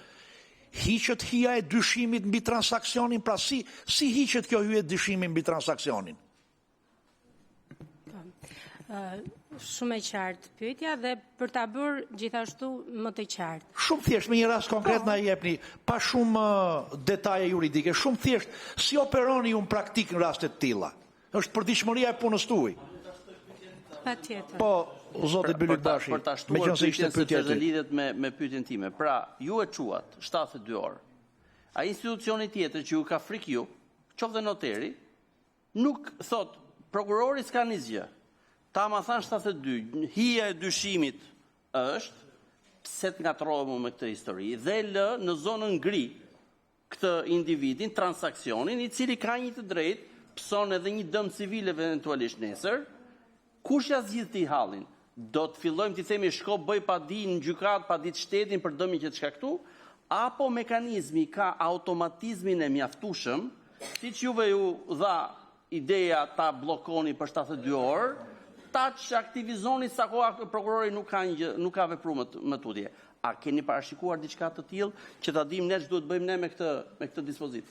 Hiqet hija e dyshimit mbi transaksionin, pra si hiqet kjo hyje e dyshimit mbi transaksionin? Shumë e qartë pyetja dhe për ta bërë gjithashtu më të qartë. Shumë thjesht, me një rast konkret na jepni, pa shumë detaje juridike, shumë thjesht, si operoni ju në praktik në rastet të tilla? Është përditshmëria e punës tuaj. Patjetër. Po, zoti Bylik Bashi, për ta shtuar meqense ishte pyetjen pyetja sepse e lidhet me pyetjen time. Pra, ju e quat 72 orë. Ai institucioni tjetër që ju ka frikë ju, qoftë noteri, nuk thot prokurori s'ka asgjë. Ta ma than 72, hija e dyshimit është, pse të ngatrohemi me këtë histori, dhe lë në zonën gri këtë individin, transaksionin, i cili ka një të drejtë, pëson edhe një dëm civil eventualisht nesër, kush ja zgjidh ti hallin? Do të fillojmë të themi shko bëj pa di në gjykat, pa ditë shtetin për dëmin që të shkaktu, apo mekanizmi ka automatizmin e mjaftueshëm, siç juve ju dha ideja ta bllokoni për 72 orë, ta që aktivizoni sa koha prokurori nuk ka vepruar më tutje. A keni parashikuar diçka të tillë që ta dimë ne ç'duhet bëjmë ne me këtë dispozit?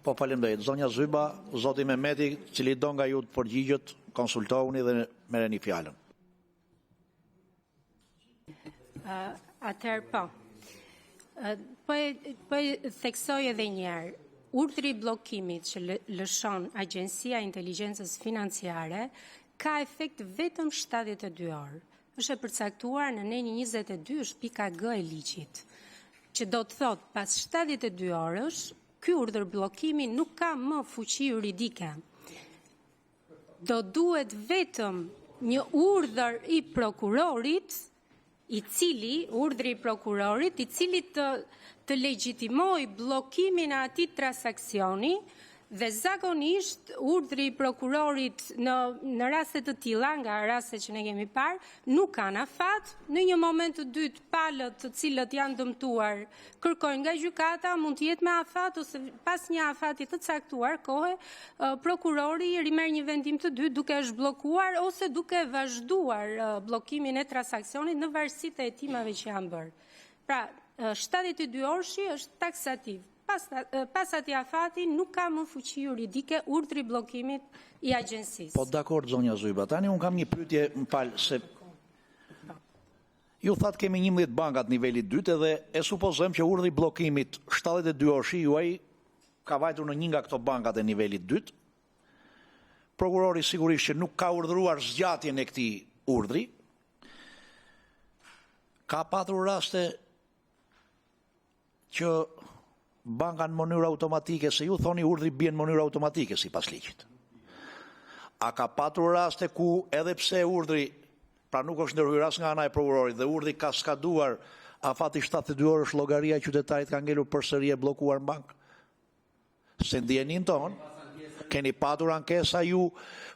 Po, faleminderit. Zonja Zyba, zoti Mehmeti, cili do nga ju të përgjigjet, konsultohuni dhe merreni fjalën. Atëherë po. Po e theksoj edhe një herë. Urdhri i bllokimit që lëshon Agjencia e Inteligjencës Financiare ka efekt vetëm 72 orë. Është e përcaktuar në neni 22.g e ligjit, që do të thotë pas 72 orësh ky urdhër bllokimi nuk ka më fuqi juridike. Do duhet vetëm një urdhër i prokurorit, urdhri i prokurorit, i cili të legjitimoj bllokimin e atij transaksioni, dhe zakonisht urdhri i prokurorit në raste të tilla, nga rastet që ne kemi parë, nuk kanë afat. Në një moment të dytë, palët të cilët janë dëmtuar kërkojnë nga gjykata, mund të jetë me afat ose pas një afati të caktuar kohe, prokurori rimerr një vendim të dytë duke zhbllokuar ose duke vazhduar bllokimin e transaksionit në varësi të hetimave që janë bërë. Pra, 72 orëshi është taksativ. Pas atij afati nuk ka më fuqi juridike urdhri i bllokimit i agjensisë. Po dakord zonja Zyba, tani unë kam një pyetje, më fal, se ju thatë kemi 11 bankat nivelit 2 edhe e supozojmë që urdhri i bllokimit 72 orëshi juaj ka vajtur në një nga këto bankat e nivelit 2. Prokurori sigurisht që nuk ka urdhëruar zgjatjen e këtij urdhri. Ka patur raste që banka në mënyrë automatike, se ju thoni urdhri bie në mënyrë automatike sipas ligjit. A ka patur raste ku edhe pse urdhri, pra nuk është ndërhyrë as nga ana e prokurorit dhe urdhri ka skaduar, afati 72 orësh llogaria e qytetarit ka ngelur përsëri e bllokuar në bankë? Se ndjenin ton, keni patur ankesa ju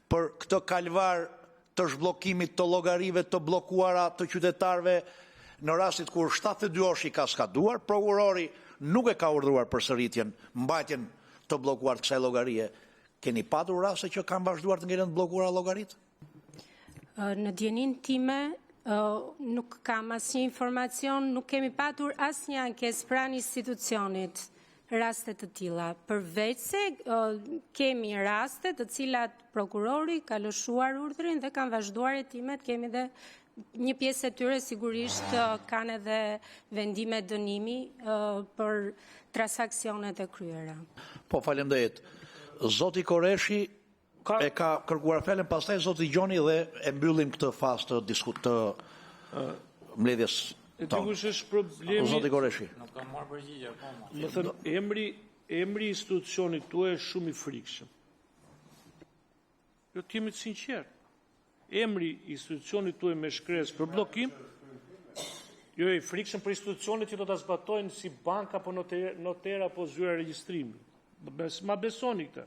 për këtë kalvar të zhbllokimit të llogarive të bllokuara të qytetarëve në rastit kur 72 orësh i ka skaduar, prokurori nuk e ka urdhëruar përsëritjen, mbajtjen të bllokuar të kësaj llogarie. Keni patur raste që kanë vazhduar të ngelen të bllokuara llogaritë? Në djenin time nuk kam asnjë informacion, nuk kemi patur asnjë ankesë pranë institucionit raste të tilla, përveç se kemi raste të cilat prokurori ka lëshuar urdhrin dhe kanë vazhduar hetimet, kemi dhe një pjesë e tyre sigurisht kanë edhe vendime dënimi për transaksionet e kryera. Po, faleminderit. Zoti Koreshi e ka kërkuar fjalën, pastaj zoti Gjoni dhe e mbyllim këtë fazë të mbledhjes tonë. Dikush është problemi. Zoti Koreshi. Nuk kam marrë përgjigje akoma. Më thënë, emri i institucionit tuaj është shumë i frikshëm. Jo t'jemi të sinqert. Emri i institucionit tuaj me shkresë për bllokim, jo i frikshëm për institucionet që do ta zbatojnë si banka apo noter apo zyra regjistrimi. Ma besoni këtë.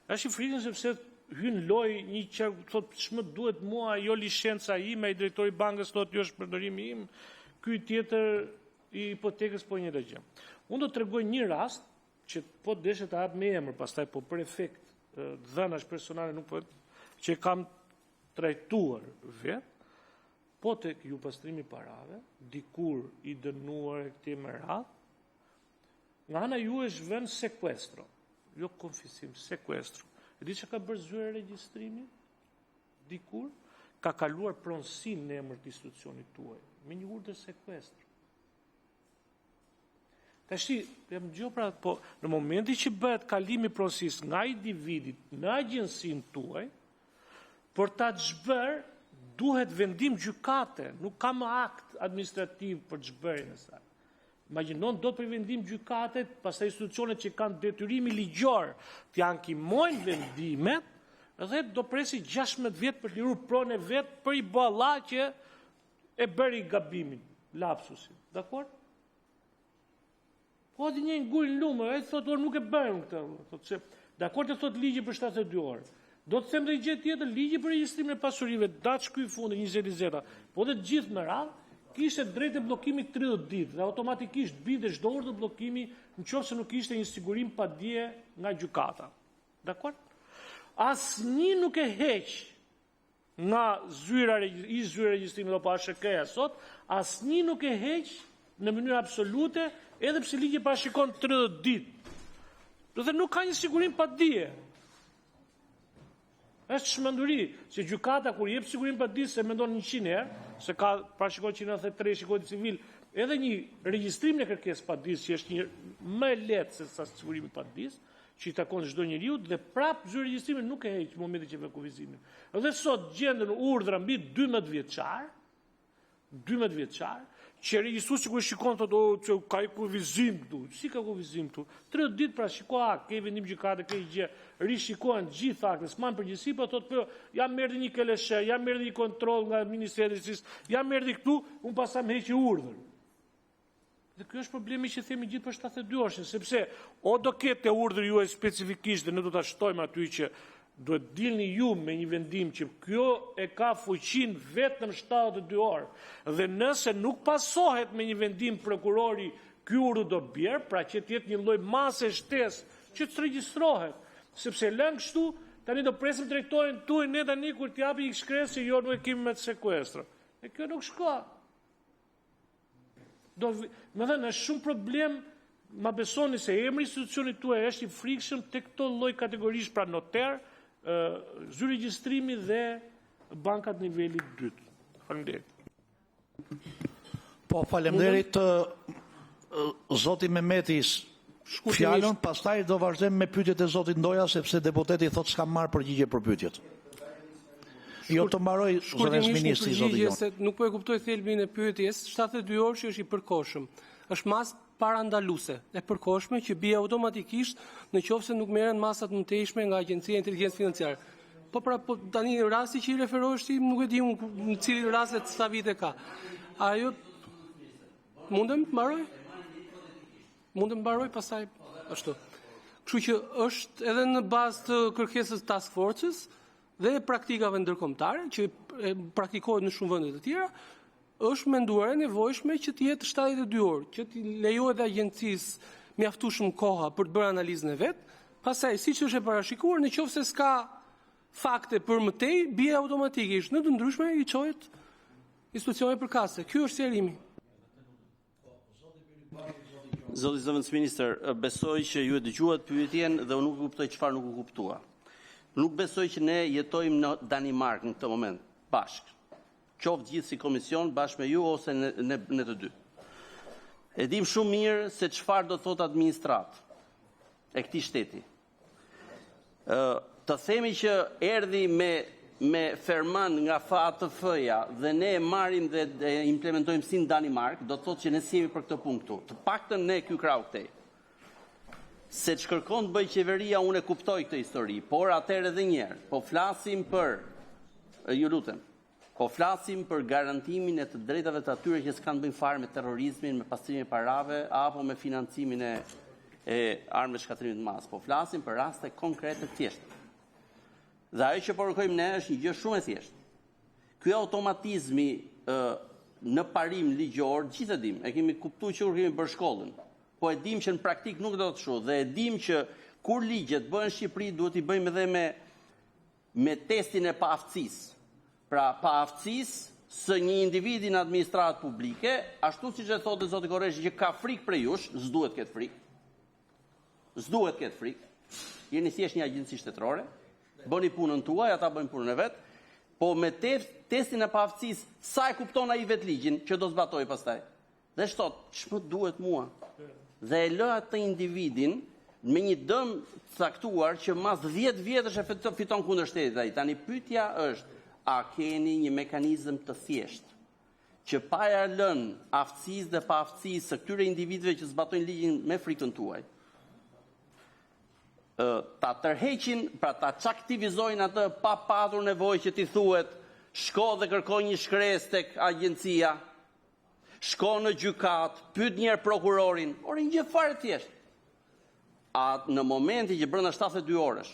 Është i frikshëm sepse hyn loj një që thotë ç'më duhet mua, jo licenca ime, ai drejtori i bankës thotë jo është përdorimi im, ky tjetër i hipotekës po një gjë. Unë do të tregoj një rast që po deshet të hap me emër, pastaj po për efekt dhënash personale nuk po që kam trajtuar vetë, po tek ju pastrimi parave, dikur i dënuar e këtij me radhë, nga ana ju është vënë sekuestro, jo konfisim, sekuestro. E di që ka bërë zyra regjistrimi? Dikur ka kaluar pronësinë në emër të institucionit tuaj me një urdhër sekuestro. Tashi, jam gjopra, po në momenti që bëhet kalimi pronësisë nga individit në agjensinë tuaj, për ta zhbër duhet vendim gjykate, nuk ka më akt administrativ për zhbërjen e saj. Imagjinon do për vendim gjykate, pastaj institucionet që kanë detyrimi ligjor të ankimojnë vendimet, dhe do presi 16 vjet për të liruar pronën e vet për i balla që e bëri gabimin, lapsusin. Dakor? Po di një ngul numër, ai thotë nuk e bën këtë, thotë se dakor të thotë ligji për 72 orë. Do të them dhe gjë tjetër, ligji për regjistrimin e pasurive, datë shkruaj fundi 20 po dhe të gjithë me radhë, kishte drejtë bllokimit 30 ditë dhe automatikisht binte çdo urdhër bllokimi nëse nuk kishte një sigurim pa dije nga gjykata. Dakor? Asnjë nuk e heq nga zyra regjistrimit apo ASHK-ja sot, asnjë nuk e heq në mënyrë absolute, edhe pse ligji parashikon 30 ditë. Do të thënë nuk ka një sigurim pa dije. Është çmenduri, se gjykata kur jep sigurim pa dije se mendon 100 herë, se ka parashikon 193 shikojtë civil, edhe një regjistrim në kërkesë pa dije, që është një më e lehtë se sa sigurimi pa dije, që i takon çdo njeriu dhe prap zyra regjistrimit nuk e heq në momentin që vë kufizimin. Dhe sot gjenden urdhra mbi 12 vjeçar, që regjistruesi kur shikon thotë që ka kufizim këtu. Si ka kufizim këtu? 30 ditë pra shiko ke vendim gjykate, ke gjë, rishikohen gjithë akte, s'man përgjithësi, po thotë po jam merrni një keleshe, jam merrni një kontroll nga Ministria e Drejtësisë, jam merrni këtu, un pastaj më heqi urdhër. Dhe kjo është problemi që themi gjithë për 72 orë, sepse o do ketë urdhër juaj specifikisht dhe ne do ta shtojmë aty që duhet dilni ju me një vendim që kjo e ka fuqin vetëm 72 orë. Dhe nëse nuk pasohet me një vendim prokurori, ky urdhër do bjerë, pra që të jetë një lloj mase shtesë që të regjistrohet. Sepse lënë kështu, tani do presim drejtorin tuaj ne tani kur t'japi një shkresë, jo nuk e kemi me të sekuestro. E kjo nuk shko. Me thënë, është shumë problem, ma besoni se emri institucionit tuaj është i frikshëm të këto lloj kategorish, pra noter, zyrregjistrimi dhe bankat nivelit 2. Faleminderit. Po, faleminderit zoti Mehmeti fjalën, pastaj do vazhdojmë me pyetjet e zotit Ndoja, sepse deputeti thotë s'ka marrë përgjigje për pyetjet. Jo të mbaroj zëvendës ministri, zoti Jon. Se nuk po e kuptoj thelbin e pyetjes, 72 orë që është i përkohshëm. Është masë parandaluese, e përkohshme që bie automatikisht në qoftë se nuk merren masat më të mëtejshme nga Agjencia e Inteligjencës Financiare. Po pra, po tani rasti që i referohesh ti, nuk e di unë në cili rastet sa vite ka. Ajo mundem mbaroj? Mundem mbaroj pastaj ashtu. Kështu që është edhe në bazë të kërkesës task forces dhe praktikave ndërkombëtare që praktikohet në shumë vende të tjera, është menduar e nevojshme që të jetë 72 orë, që të lejohet agjencisë mjaftueshëm koha për të bërë analizën e vet. Pastaj, siç është e parashikuar, nëse s'ka fakte për mëtej, bie automatikisht në të ndryshme i çohet institucione përkatëse. Ky është sqarimi. Zoti zëvendës ministër, besoj që ju e dëgjuat pyetjen dhe unë nuk kuptoj çfarë nuk u kuptua. Nuk besoj që ne jetojmë në Danimark në këtë moment, bashkë. Qoftë gjithë si komision, bashkë me ju ose në të dy. E dim shumë mirë se çfarë do thot administrat e këtij shteti. Të themi që erdhi me ferman nga FATF-ja dhe ne e marrim dhe implementojmë si në Danimark, do të thotë që ne jemi për këtë punë këtu. Të paktën ne ky krau këtej. Se që kërkon të bëj qeveria, unë e kuptoj këtë histori, por atëherë edhe njerë, po flasim për, ju lutem, po flasim për garantimin e të drejtave të atyre që s'kanë bëjmë fare me terrorizmin, me pastrimin e parave, apo me financimin e armëve shkatrimit të masë. Po flasim për raste konkrete të thjeshta. Dhe ajo që po kërkojmë ne është një gjë shumë e thjeshtë. Ky automatizmi në parim ligjor, gjithë e dim, e kemi kuptuar që kur kemi bërë shkollën. Po e dim që në praktik nuk do të shu, dhe e dim që kur ligjet bëhen në Shqipëri duhet i bëjmë edhe me testin e paaftësisë. Pra paaftësisë së një individi në administratë publike, ashtu siç e thotë zoti Korreshi që ka frikë prej jush, s'duhet këtë frikë. S'duhet këtë frikë. Jeni thjesht një agjenci shtetërore, bëni punën tuaj, ata bëjnë punën e vet, po me testin e paaftësisë, sa e kupton ai vet ligjin që do zbatoj pastaj. Dhe shtot, ç'më duhet mua? Dhe e lë atë individin me një dëm caktuar që mas 10 vjetësh e fiton kundër shtetit ai. Tani pyetja është, a keni një mekanizëm të thjeshtë që pa ja lënë aftësisë dhe paaftësisë së këtyre individëve që zbatojnë ligjin me frikën tuaj, ta tërheqin, pra ta çaktivizojnë atë pa patur nevojë që t'i thuhet shko dhe kërkoj një shkresë tek agjencia, shko në gjykat, pyet njerë prokurorin, or një gjë fare thjesht. A në momenti që brenda 72 orësh,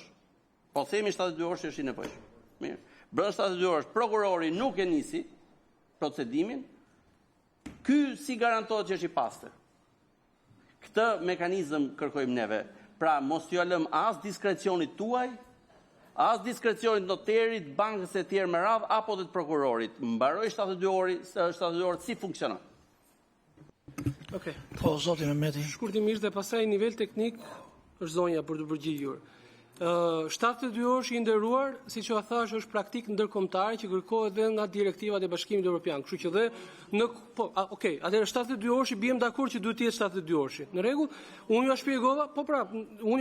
po themi 72 orësh është i nevojshëm. Mirë. Brenda 72 orësh prokurori nuk e nisi procedimin, ky si garantohet që është i pastër. Këtë mekanizëm kërkojmë neve. Pra mos t'ju lëm as diskrecionit tuaj, as diskrecionit noterit, bankës e tjerë me radhë, apo dhe të prokurorit. Mbaroj 72 orë si funksionon. Okej. Po, zoti Mehmeti. Shkurtimisht dhe pastaj nivel teknik është zonja për të përgjigjur. 72 orë i nderuar, siç u thash, është praktik ndërkombëtare që kërkohet edhe nga direktivat e Bashkimit Evropian. Kështu që dhe në atëherë 72 orë i biem dakord që duhet të jetë 72 orë. Në rregull, unë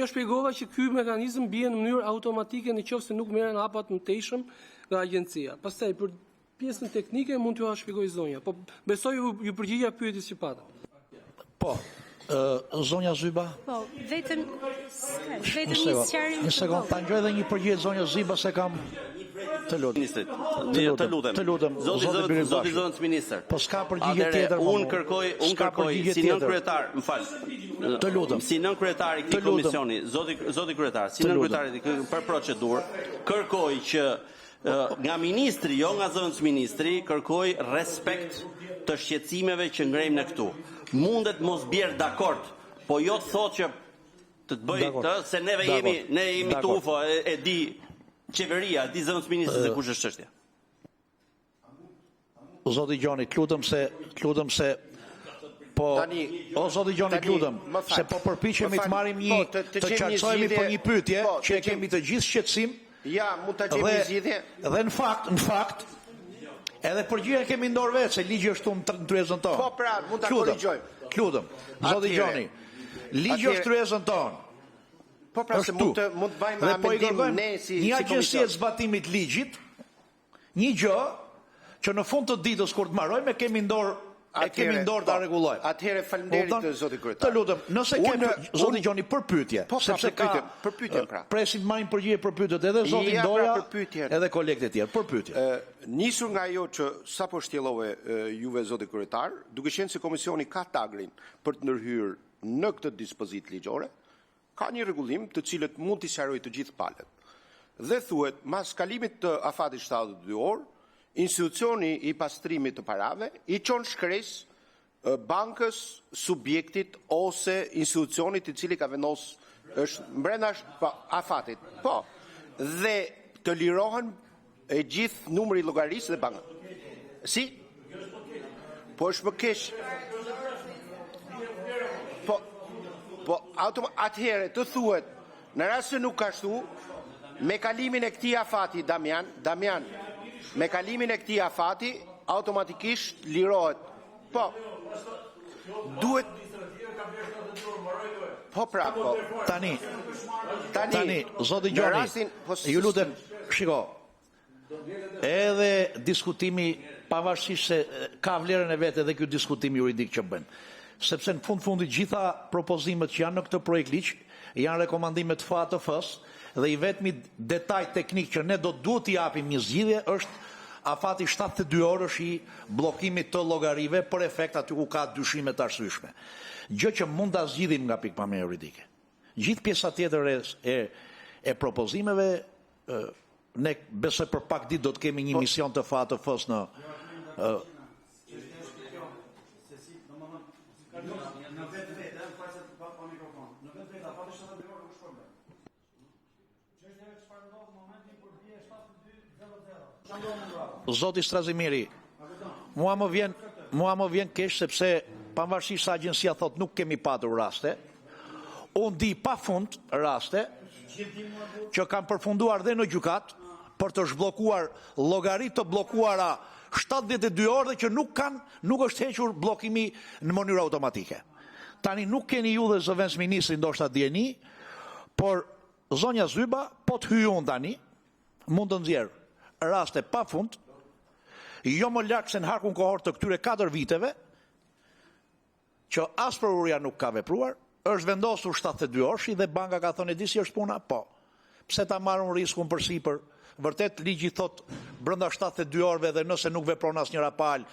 ju shpjegova që ky mekanizëm bie në mënyrë automatike nëse nuk merren hapat të mëtejshëm nga agjencia. Pastaj për pjesën teknike mund t'ju shpjegoj zonja, po besoj ju përgjigja pyetjes që pata. Po, zonja Zyba. Po, vetëm një sqarim. Një sekond, ta ngjoj edhe një përgjigje zonja Zyba se kam të lutem. Të lutem. Zoti zëvendës ministër. Po s'ka përgjigje tjetër. Unë kërkoj si nën kryetar, më fal. Të lutem. Si nën kryetar i këtij komisioni, zoti kryetar, si nën kryetar për procedurë, kërkoj që nga ministri, jo nga zëvendës ministri, kërkoj respekt të shqetësimeve që ngrejmë ne këtu. Mundet mos bjerë dakord, po jo të thotë që të të bëj të, se neve jemi të UFO, e di qeveria, e di zëvendës ministri se kush është çështja. Zoti Gjoni, lutem se Po, Tani, o zoti Gjoni tani, Kludëm, më fal, se po përpiqemi më fal, të marrim po, një, të të qemi një qartësojmë zgjidhje, për një pyetje po, që e të kemi të gjithë shqetësim ja, mund ta gjejmë një zgjidhje. dhe në fakt, edhe përgjigjen kemi në dorë vetë se ligji është në tryezën tonë. Po, pra, mund ta korrigjojmë. Kludëm, zoti Atëhere, Gjoni, ligji është tryezën tonë. Po pra se Është mund tu. të bëjmë Dhe po i amendim kërkojmë ne si një agjenci e komision. zbatimit ligjit, një gjë që në fund të ditës kur të marrojmë e kemi në dorë ta rregullojmë. Atëherë faleminderit zoti kryetar. Të lutem, nëse ke zoti Gjoni për pyetje, Po, pra, sepse ka për pyetjen, pra. presim të marrin përgjigje për pyetjet edhe zoti Ja, pra, Ndoja për pyetjen. edhe kolegët e tjerë për pyetje. Nisur nga ajo që sapo shtjellove juve zoti kryetar, duke qenë se komisioni ka tagrin për të ndërhyrë në këtë dispozitë ligjore, ka një rregullim të cilët mund t'i sqarojë të gjithë palët. Dhe thuhet, mas kalimit të afatit 72 orë, institucioni i pastrimit të parave i çon shkres bankës, subjektit ose institucionit i cili ka vendos është brenda afatit. Po, dhe të lirohen e gjithë numri i llogarisë dhe bankës. Si? Po është më keq. Po, atëherë të thuhet, në rast se nuk ka ashtu, me kalimin e këtij afati, Damian, me kalimin e këtij afati, automatikisht lirohet. Po, duhet... Po pra, po. Tani, zoti në Gjoni, rastin- po, ju lutem, shiko, edhe diskutimi, pavarësisht se ka vlerën e vetë edhe ky diskutim juridik që bën. Sepse në fundit gjitha propozimet që janë në këtë projekt ligj janë rekomandime të FATF-s dhe i vetmi detaj teknik që ne duhet t'i japim një zgjidhje është afati 72 orësh i bllokimit të llogarive për efekt aty ku ka dyshime të arsyeshme. Gjë që mund ta zgjidhim nga pikpamja juridike. Gjithë pjesa tjetër e propozimeve ne besoj për pak ditë do të kemi një mision të FATF-s në Zoti Strazimiri, mua më vjen keq sepse pavarësisht se agjencia thot nuk kemi patur raste, unë di pafund raste që kanë përfunduar dhe në gjykat për të zhbllokuar llogaritë të bllokuara 72 orë dhe që nuk është hequr bllokimi në mënyrë automatike. Tani nuk keni ju dhe zëvendës ministri ndoshta dieni, por zonja Zyba, po të hyj unë tani, mund të nxjerr raste pafund, jo më larg se në harkun kohor të këtyre 4 viteve, që as prokuroria nuk ka vepruar, është vendosur 72 orësh dhe banka ka thënë e di si është puna, po. Pse ta marrun riskun përsipër? Vërtet ligji thot brenda 72 orëve dhe nëse nuk vepron asnjëra palë,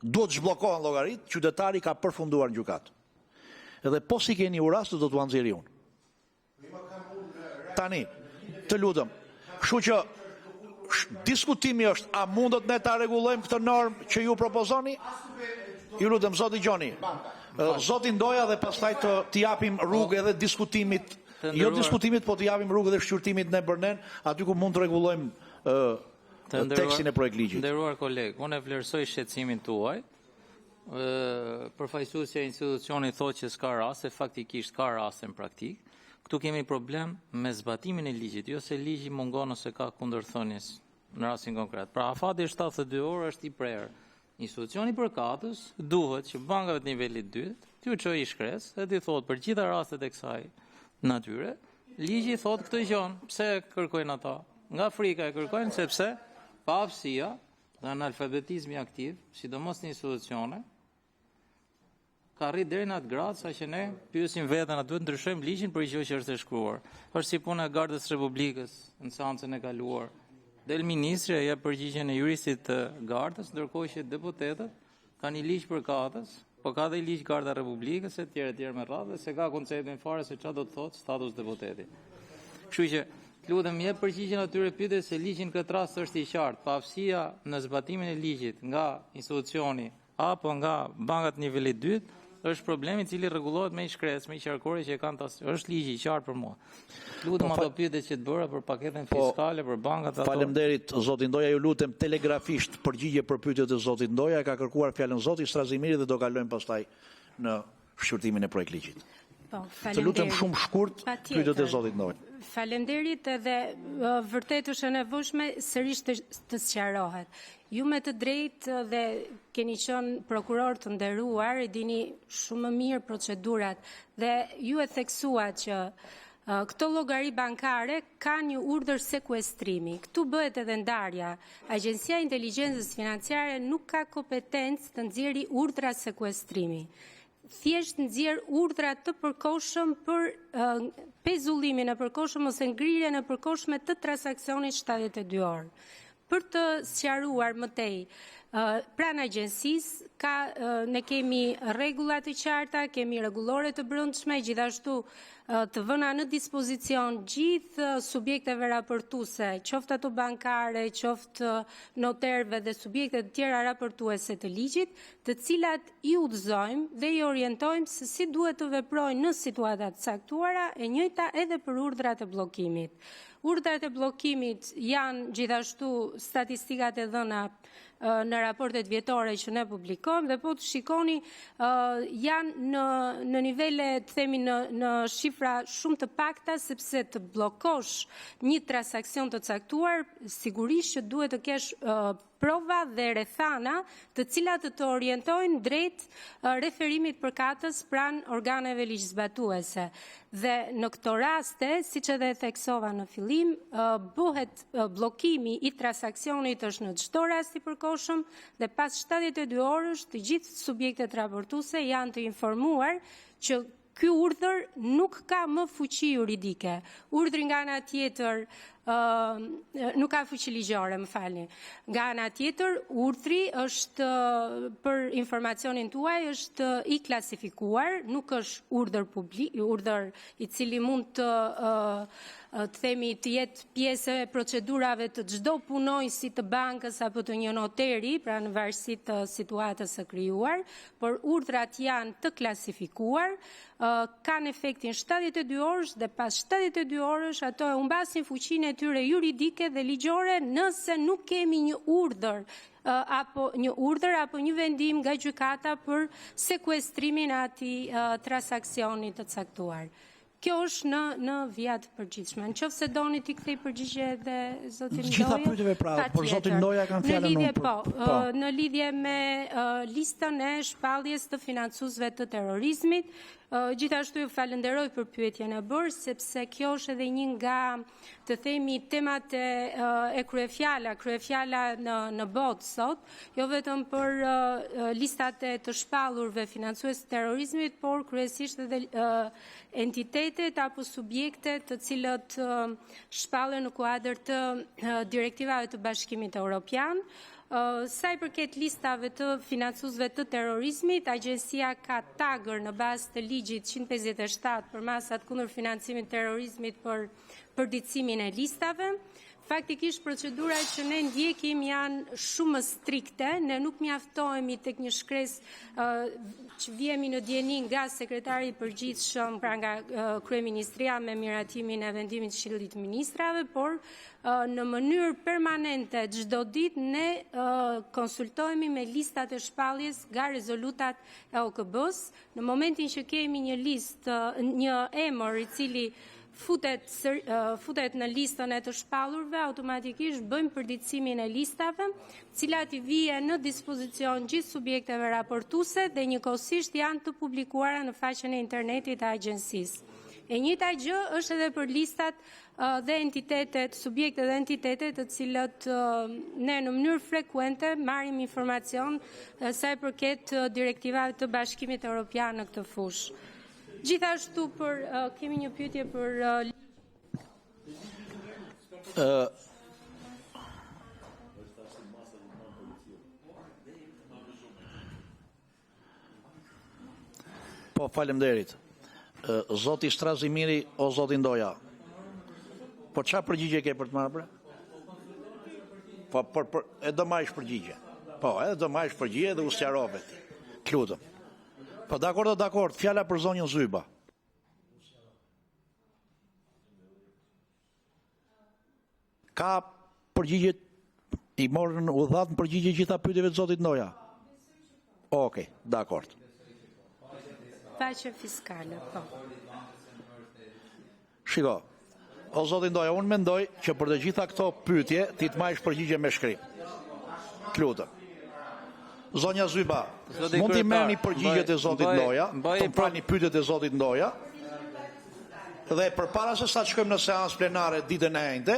duhet zhbllokohen llogaritë, qytetari ka përfunduar në gjykat. Edhe po si keni u rast do t'u nxjerrë unë. Tani, të lutem. Kështu që diskutimi është a mundet ne ta rregullojmë këtë normë që ju propozoni? Ju lutem zoti Gjoni. Zoti Ndoja dhe pastaj të japim rrugë edhe diskutimit, jo diskutimit, po të japim rrugë edhe shqyrtimit në Bërnen, aty ku mund të rregullojmë tekstin e projekt ligjit. Nderuar koleg, unë e vlerësoj shqetësimin tuaj. Përfaqësuesja e institucionit thotë që s'ka raste, faktikisht ka raste në praktik. Këtu kemi problem me zbatimin e ligjit, jo se ligji mungon ose ka kundërthënies në rastin konkret. Pra afati 72 orë është i prerë. Institucioni përkatës duhet që bankave të nivelit 2 t'ju çojë shkres dhe t'i thotë për gjitha rastet e kësaj natyre, ligji thotë këtë gjën. Pse kërkojnë ata? Nga frika e kërkojnë sepse pavësia dhe analfabetizmi aktiv, sidomos në institucione, ka rrit deri në atë gradë sa që ne pyesim veten a duhet ndryshojmë ligjin për gjë që është e shkruar. Është si puna e Gardës Republikës në seancën e kaluar. Del ministri e jep përgjigjen e juristit të Gardës, ndërkohë që deputetët kanë një ligj përkatës, po ka dhe ligj Garda Republikës e tjerë me radhë, se ka konceptin fare se çfarë do të thotë status deputeti. Kështu që lutem jep përgjigjen atyre pyetjes se ligjin këtë rast është i qartë, pavësia në zbatimin e ligjit nga institucioni apo nga bankat nivelit 2 është problemi i cili rregullohet me shkresë, me qarkore që kanë është ligji i qartë për mua. Lutem ato pyetje që të bëra për paketën fiskale, për bankat ato. Faleminderit zoti Ndoja, ju lutem telegrafisht përgjigje për pyetjet e zotit Ndoja, ka kërkuar fjalën zoti Strazimiri dhe do kalojmë pastaj në shqyrtimin e projekt ligjit. Po, Të lutem shumë shkurt, pyetjet e zotit Ndoja. Falemderit edhe vërtet është e nevojshme sërish të sqarohet. Ju me të drejtë dhe keni qenë prokuror të nderuar, e dini shumë më mirë procedurat dhe ju e theksuat që këto llogari bankare ka një urdhër sekuestrimi. Këtu bëhet edhe ndarja. Agjencia e Inteligjencës Financiare nuk ka kompetencë të nxjerrë urdhra sekuestrimi. Thjesht nxjerr urdhra të përkohshëm për pezullimin e përkohshëm ose ngrirjen e përkohshme të transaksionit 72 orë. Për të sqaruar më tej, pranë agjencisë ne kemi rregulla të qarta, kemi rregullore të brendshme, gjithashtu të vëna në dispozicion gjithë subjekteve raportuese, qoftë ato bankare, qoftë noterëve dhe subjekte të tjera raportuese të ligjit, të cilat i udhëzojmë dhe i orientojmë se si duhet të veprojnë në situata të caktuara, e njëjta edhe për urdhrat e bllokimit. Urdhrat e bllokimit janë gjithashtu statistikat e dhëna në raportet vjetore që ne publikojmë dhe po të shikoni janë në nivele, të themi në shifra shumë të pakta, sepse të bllokosh një transakcion të caktuar, sigurisht që duhet të kesh prova dhe rrethana të cilat të orientojnë drejt referimit përkatës pranë organeve ligjzbatuese. Dhe në këto raste, siç edhe theksova në fillim, bëhet bllokimi i transaksionit është në çdo rast i përkohshëm dhe pas 72 orësh të gjithë subjektet raportuese janë të informuar që ky urdhër nuk ka më fuqi juridike. Urdhri nga ana tjetër nuk ka fuqi ligjore, më falni. Nga ana tjetër, urdhri është, për informacionin tuaj, është i klasifikuar, nuk është urdhër publik, urdhër i cili mund të themi të jetë pjesë e procedurave të çdo punonjësi të bankës apo të një noteri, pra në varësi të situatës së krijuar, por urdhrat janë të klasifikuar, kanë efektin 72 orësh dhe pas 72 orësh ato e humbasin fuqinë e tyre juridike dhe ligjore nëse nuk kemi një urdhër apo një vendim nga gjykata për sekuestrimin e atij transaksioni të caktuar. Kjo është në vija të përgjithshme. Nëse doni ti kthej përgjigje edhe zotin Ndoja. Gjitha pyetjeve pra, por zotin Ndoja kanë fjalën unë. Në lidhje me listën e shpalljes të financuesve të terrorizmit, gjithashtu ju falenderoj për pyetjen e bërë, sepse kjo është edhe një nga, të themi, temat e kryefjala në botë sot, jo vetëm për listat e të shpallurve financues të terrorizmit, por kryesisht edhe entitetet apo subjektet të cilët shpallen në kuadër të direktivave të Bashkimit Evropian. Sa i përket listave të financuesve të terrorizmit, agjencia ka tagër në bazë të ligjit 157 për masat kundër financimit të terrorizmit për përditësimin e listave. Faktikisht procedurat që ne ndjekim janë shumë strikte, ne nuk mjaftohemi tek një shkresë që vjemi në dieni nga sekretari i përgjithshëm, pra nga kryeministria me miratimin e vendimit të Këshillit të Ministrave, por në mënyrë permanente çdo ditë ne konsultohemi me listat e shpalljes nga rezolutat e OKB-s. Në momentin që kemi një listë, një emër i cili futet në listën e të shpallurve, automatikisht bëjmë përditësimin e listave, cilat i vije në dispozicion gjithë subjekteve raportuese dhe njëkohësisht janë të publikuara në faqen e internetit të agjencisë. E njëjta gjë është edhe për listat dhe entitetet, subjekte dhe entitetet të cilët ne në mënyrë frekuente marrim informacion sa i përket direktivave të Bashkimit Evropian në këtë fushë. Gjithashtu kemi një pyetje për Po, faleminderit. Zoti Strazimiri o zoti Ndoja. Po çfarë përgjigje ke për të marrë? Po, e do marrësh përgjigje. Po, edhe do marrësh përgjigje dhe u sqarove ti. Të lutem. Po, dakord, fjala për zonjën Zyba. Ka përgjigje, i morën u dhatë në përgjigje gjitha pyetjeve të zotit Ndoja? Okej, dakord. përfaqen fiskale, po. Shiko, o zoti Ndoja, unë mendoj që për të gjitha këto pyetje ti të marrësh përgjigje me shkrim. Lutem. Zonja Zyba, mund t'i merrni përgjigjet e zotit Ndoja, një pyetjet e zotit Ndoja, dhe përpara se sa të shkojmë në seancë plenare ditën e njëjtë,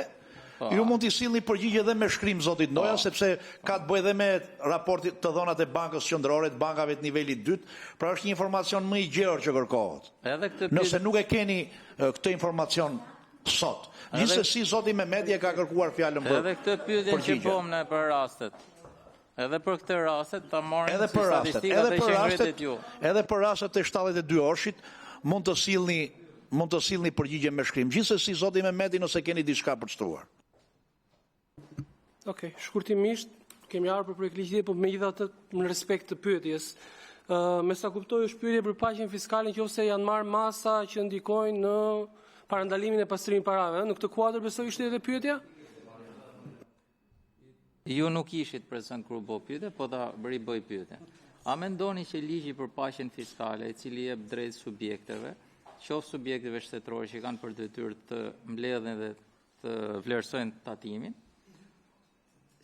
ju mund t'i sillni përgjigje edhe me shkrim zotit Ndoja, sepse ka të bëjë edhe me raportit të dhënat e Bankës Qendrore, të bankave të nivelit 2, pra është një informacion më i gjerë që kërkohet. Nëse nuk e keni këtë informacion sot. Gjithsesi zoti Mehmeti e ka kërkuar fjalën për. Edhe këtë pyetje që bëm ne për rastet. Edhe për këtë rastet ta marrim si statistikat e qeverisë ju. Edhe për rastet e 72 orëshit mund të sillni përgjigje me shkrim. Gjithsesi zoti Mehmeti nëse keni diçka për të shtruar. Okej, shkurtimisht kemi ardhur për projektligjit, por megjithatë në respekt të pyetjes. Me sa kuptoj është pyetje për paqen fiskale nëse janë marrë masa që ndikojnë në parandalimin e pastrimit parave. Në këtë kuadër besoj ishte edhe pyetja? Ju nuk ishit prezant kur u bë pyetje, po ta bëj pyetje. A mendoni që ligji për paqen fiskale, i cili jep drejt subjekteve, qoftë subjekteve shtetërore që kanë për detyrë të mbledhin dhe të vlerësojnë tatimin,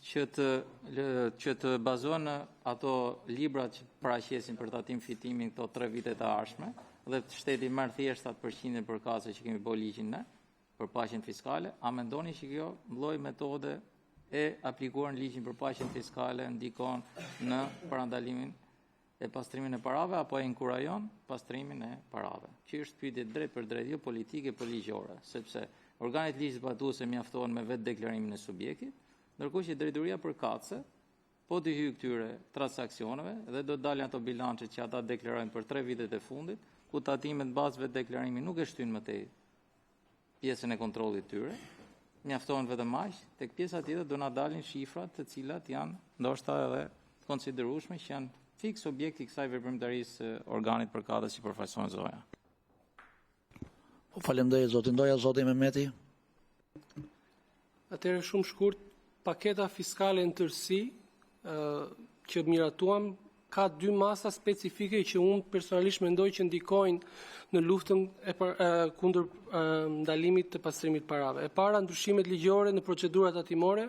që të bazohen në ato librat që paraqesin për tatim fitimin këto 3 vite të ardhshme, dhe shteti merr thjesht 7% për kase që kemi bërë ligjin ne për paqen fiskale, a mendoni që kjo lloj metode e aplikuar në ligjin për paqen fiskale ndikon në parandalimin e pastrimin e parave apo e inkurajon pastrimin e parave? Që është pyetje drejt për drejt, jo politike, po ligjore, sepse organet ligjzbatuese mjaftohen me vetë deklarimin e subjektit, ndërkohë që drejtoria përkatëse po të hyjë këtyre transaksioneve dhe do të dalin ato bilancet që ata deklarojnë për 3 vitet e fundit, ku tatimet bazë vetë deklarimi nuk e shtyn më tej pjesën e kontrollit tyre, mjaftohen vetëm aq, tek pjesa tjetër do na dalin shifrat të cilat janë ndoshta edhe konsiderueshme që janë fiks objekti i kësaj veprimtarisë organit përkatës që përfaqëson zoja. Po faleminderit zoti Ndoja, zoti Mehmeti. Atëherë shumë shkurt, paketa fiskale në tërësi që miratuam ka 2 masa specifike që unë personalisht mendoj që ndikojnë në luftën kundër ndalimit të pastrimit parave. E para, ndryshimet ligjore në procedurat tatimore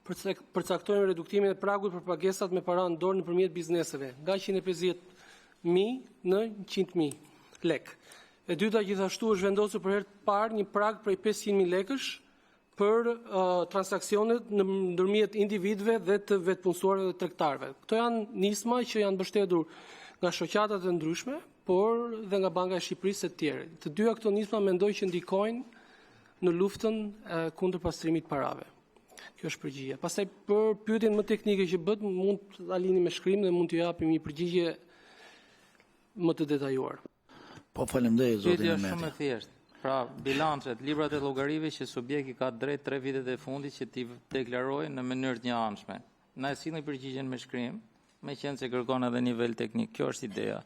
përcaktojnë reduktimin e pragut për pagesat me para në dorë nëpërmjet bizneseve, nga 150.000 në 100.000 lek. E dyta, gjithashtu është vendosur për herë të parë një prag prej 500.000 lekësh për transaksionet në ndërmjet individëve dhe të vetpunësuarve dhe tregtarëve. Këto janë nisma që janë mbështetur nga shoqatat e ndryshme, por dhe nga Banka e Shqipërisë e tjerë. Të dyja këto nisma mendoj që ndikojnë në luftën kundër pastrimit parave. Kjo është përgjigje. Pastaj për pyetjen më teknike që bët, mund të dalini me shkrim dhe mund t'ju japim një përgjigje më të detajuar. Po faleminderit zoti Pyetja Mehmeti. shumë e thjeshtë. Pra, bilancet, librat e llogarive që subjekti ka drejt 3 vitet e fundit që t'i deklarojë në mënyrë të njëanshme. Na e sillni përgjigjen me shkrim, meqense se kërkon edhe nivel teknik. Kjo është ideja.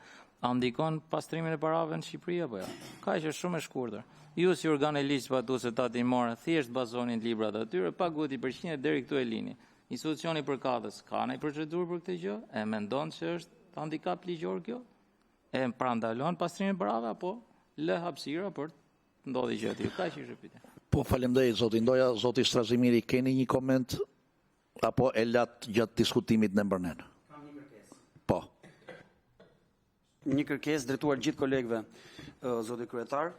A ndikon pastrimin e parave në Shqipëri apo jo? Kaq është shumë e shkurtër. Ju si organ e ligjzbatuese tatimore thjesht bazonin librat atyre pa goti përqindje deri këtu e lini. Institucioni përkatës ka ndonjë procedurë për këtë gjë? E mendon se është handikap ligjor kjo? E parandalon pastrimin e parave apo lë hapësira për ndodhi gjë aty? Kaq është pyetja. Po faleminderit zoti Ndoja, zoti Strazimiri, keni një koment apo e lat gjatë diskutimit në mbërnen? Kam një kërkesë. Po. Një kërkesë drejtuar gjithë kolegëve, zoti kryetar.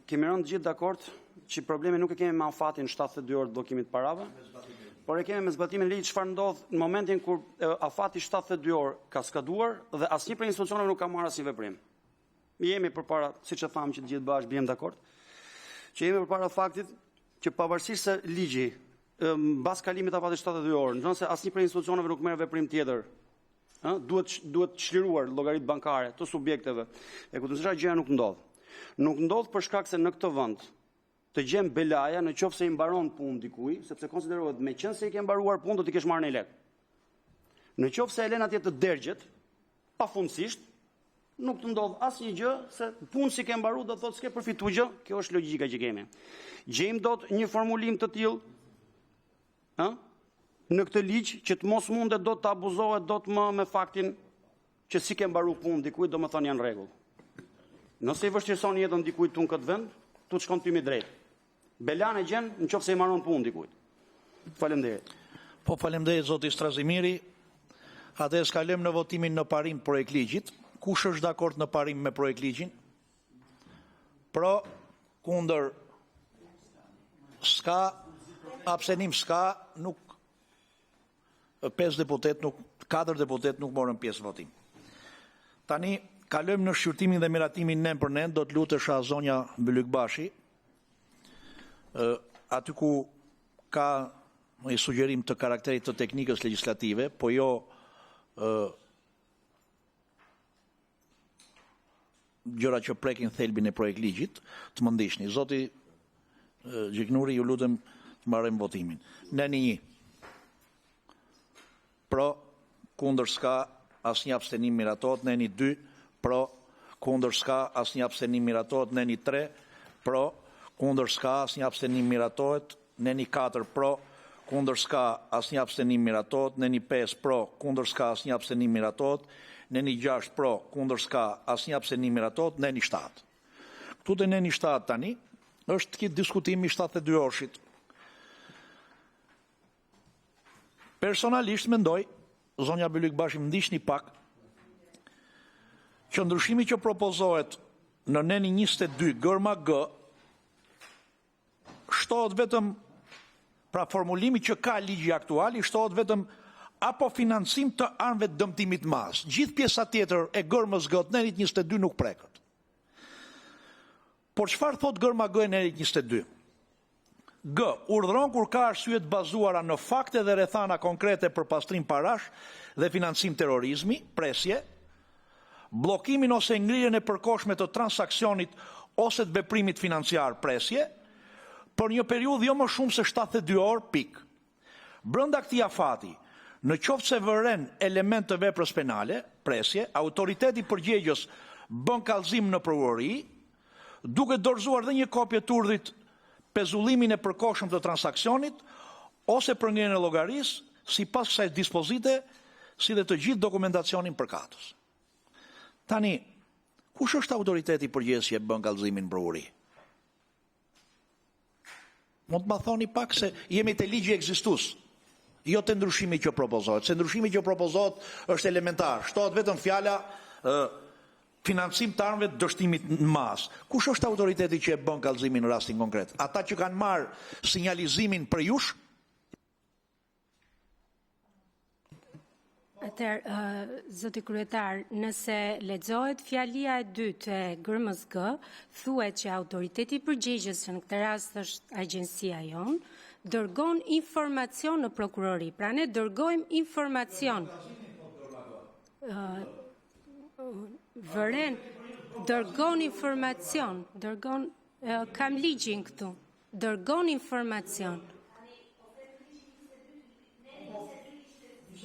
Kemi rënë gjithë dakord që problemi nuk e kemi me afatin 72 orë të bllokimit parave, por e kemi me zbatimin e ligjit. Çfarë ndodh në momentin kur afati 72 orë ka skaduar dhe asnjë prej institucioneve nuk ka marrë asnjë veprim. Jemi përpara, siç e thamë që të gjithë bashkë bëjmë dakord, që jemi përpara faktit që pavarësisht se ligji mbas kalimit të afatit 72 orë, nëse asnjë prej institucioneve nuk merr veprim tjetër, duhet çliruar llogaritë bankare të subjekteve. E kundërshta gjëja nuk ndodh. Nuk ndodh për shkak se në këtë vend të gjem belaja në qoftë se i mbaron punë dikujt, sepse konsiderohet meqense i ke mbaruar punë do t'i kesh marrë në lek. Në qoftë se Elena atje të dergjet pafundësisht, nuk të ndodh asnjë gjë se punë si ke mbaruar do thotë s'ke përfituar gjë. Kjo është logjika që kemi. Gjejmë dot një formulim të tillë, në këtë ligj që të mos mundet dot të abuzohet dot më me faktin që si ke mbaru punë dikujt, do më thonë janë rregull. Nëse i vështirëson jetën dikujt tu në këtë vend, tu të shkon ty mi drejt. Belan e gjen në qoftë se i mbaron punë dikujt. Faleminderit. Po faleminderit zoti Strazimiri. Atëherë kalojmë në votimin në parim projekt ligjit. Kush është dakord në parim me projekt ligjin? Pro, kundër, s'ka, abstenim s'ka, nuk 5 deputet, 4 deputet nuk morën pjesë votim. Tani, kalojmë në shqyrtimin dhe miratimin nen për nen, do të lutesha zonja Mbylykbashi, aty ku ka një sugjerim të karakterit të teknikës legislative, po jo gjëra që prekin thelbin e projekt ligjit, të më ndishni. Zoti Gjiknuri, ju lutem të marrëm votimin. Neni 1. Pro, kundër s'ka, asnjë abstenim miratohet. Neni 2. Pro, kundër s'ka, asnjë abstenim miratohet. Neni 3. Pro, kundër s'ka, asnjë abstenim miratohet. Neni 4. Pro, kundër s'ka, asnjë abstenim miratohet. Neni 5. Pro, kundër s'ka, asnjë abstenim miratohet. Neni 6. Pro, kundër s'ka, asnjë abstenim miratohet. Neni 7. Këtu te neni 7 tani është këtë diskutimi 72 orëshit. Personalisht mendoj, zonja Mbylykbashi më ndiqni pak, që ndryshimi që propozohet në neni 22 gërma G shtohet vetëm, pra formulimi që ka ligji aktuali shtohet vetëm apo financim të armëve të dëmtimit mas. Gjithë pjesa tjetër e gërmës G të nenit 22 nuk preket. Por çfarë thot gërma G e nenit 22? G. Urdhëron kur ka arsye të bazuara në fakte dhe rrethana konkrete për pastrim parash dhe financim terrorizmi, presje, bllokimin ose ngrirjen e përkohshme të transaksionit ose të veprimit financiar, presje, për një periudhë jo më shumë se 72 orë, pik. Brenda këtij afati, në qoftë se vëren element të veprës penale, presje, autoriteti përgjegjës bën kallëzim në prokurori, duke dorëzuar dhe një kopje të urdhrit pezullimin e përkohshëm të transaksionit ose përngjerjen e llogarisë sipas kësaj dispozite, si dhe të gjithë dokumentacionin përkatës. Tani, kush është autoriteti përgjegjës që bën kallëzimin në prokurori? Mund të ma thoni pak se jemi te ligji ekzistues, jo te ndryshimi që propozohet. Se ndryshimi që propozohet është elementar, shtohet vetëm fjala financim të armëve të dështimit në mas. Kush është autoriteti që e bën kallëzimin në rastin konkret? Ata që kanë marrë sinjalizimin për jush? Atëherë, zoti kryetar, nëse lexohet fjalia e dytë e gërmës G, thuhet që autoriteti i përgjegjës, në këtë rast është agjencia jon, dërgon informacion në prokurori. Pra ne dërgojmë informacion. Vëren, dërgon informacion, kam ligjin këtu, dërgon informacion.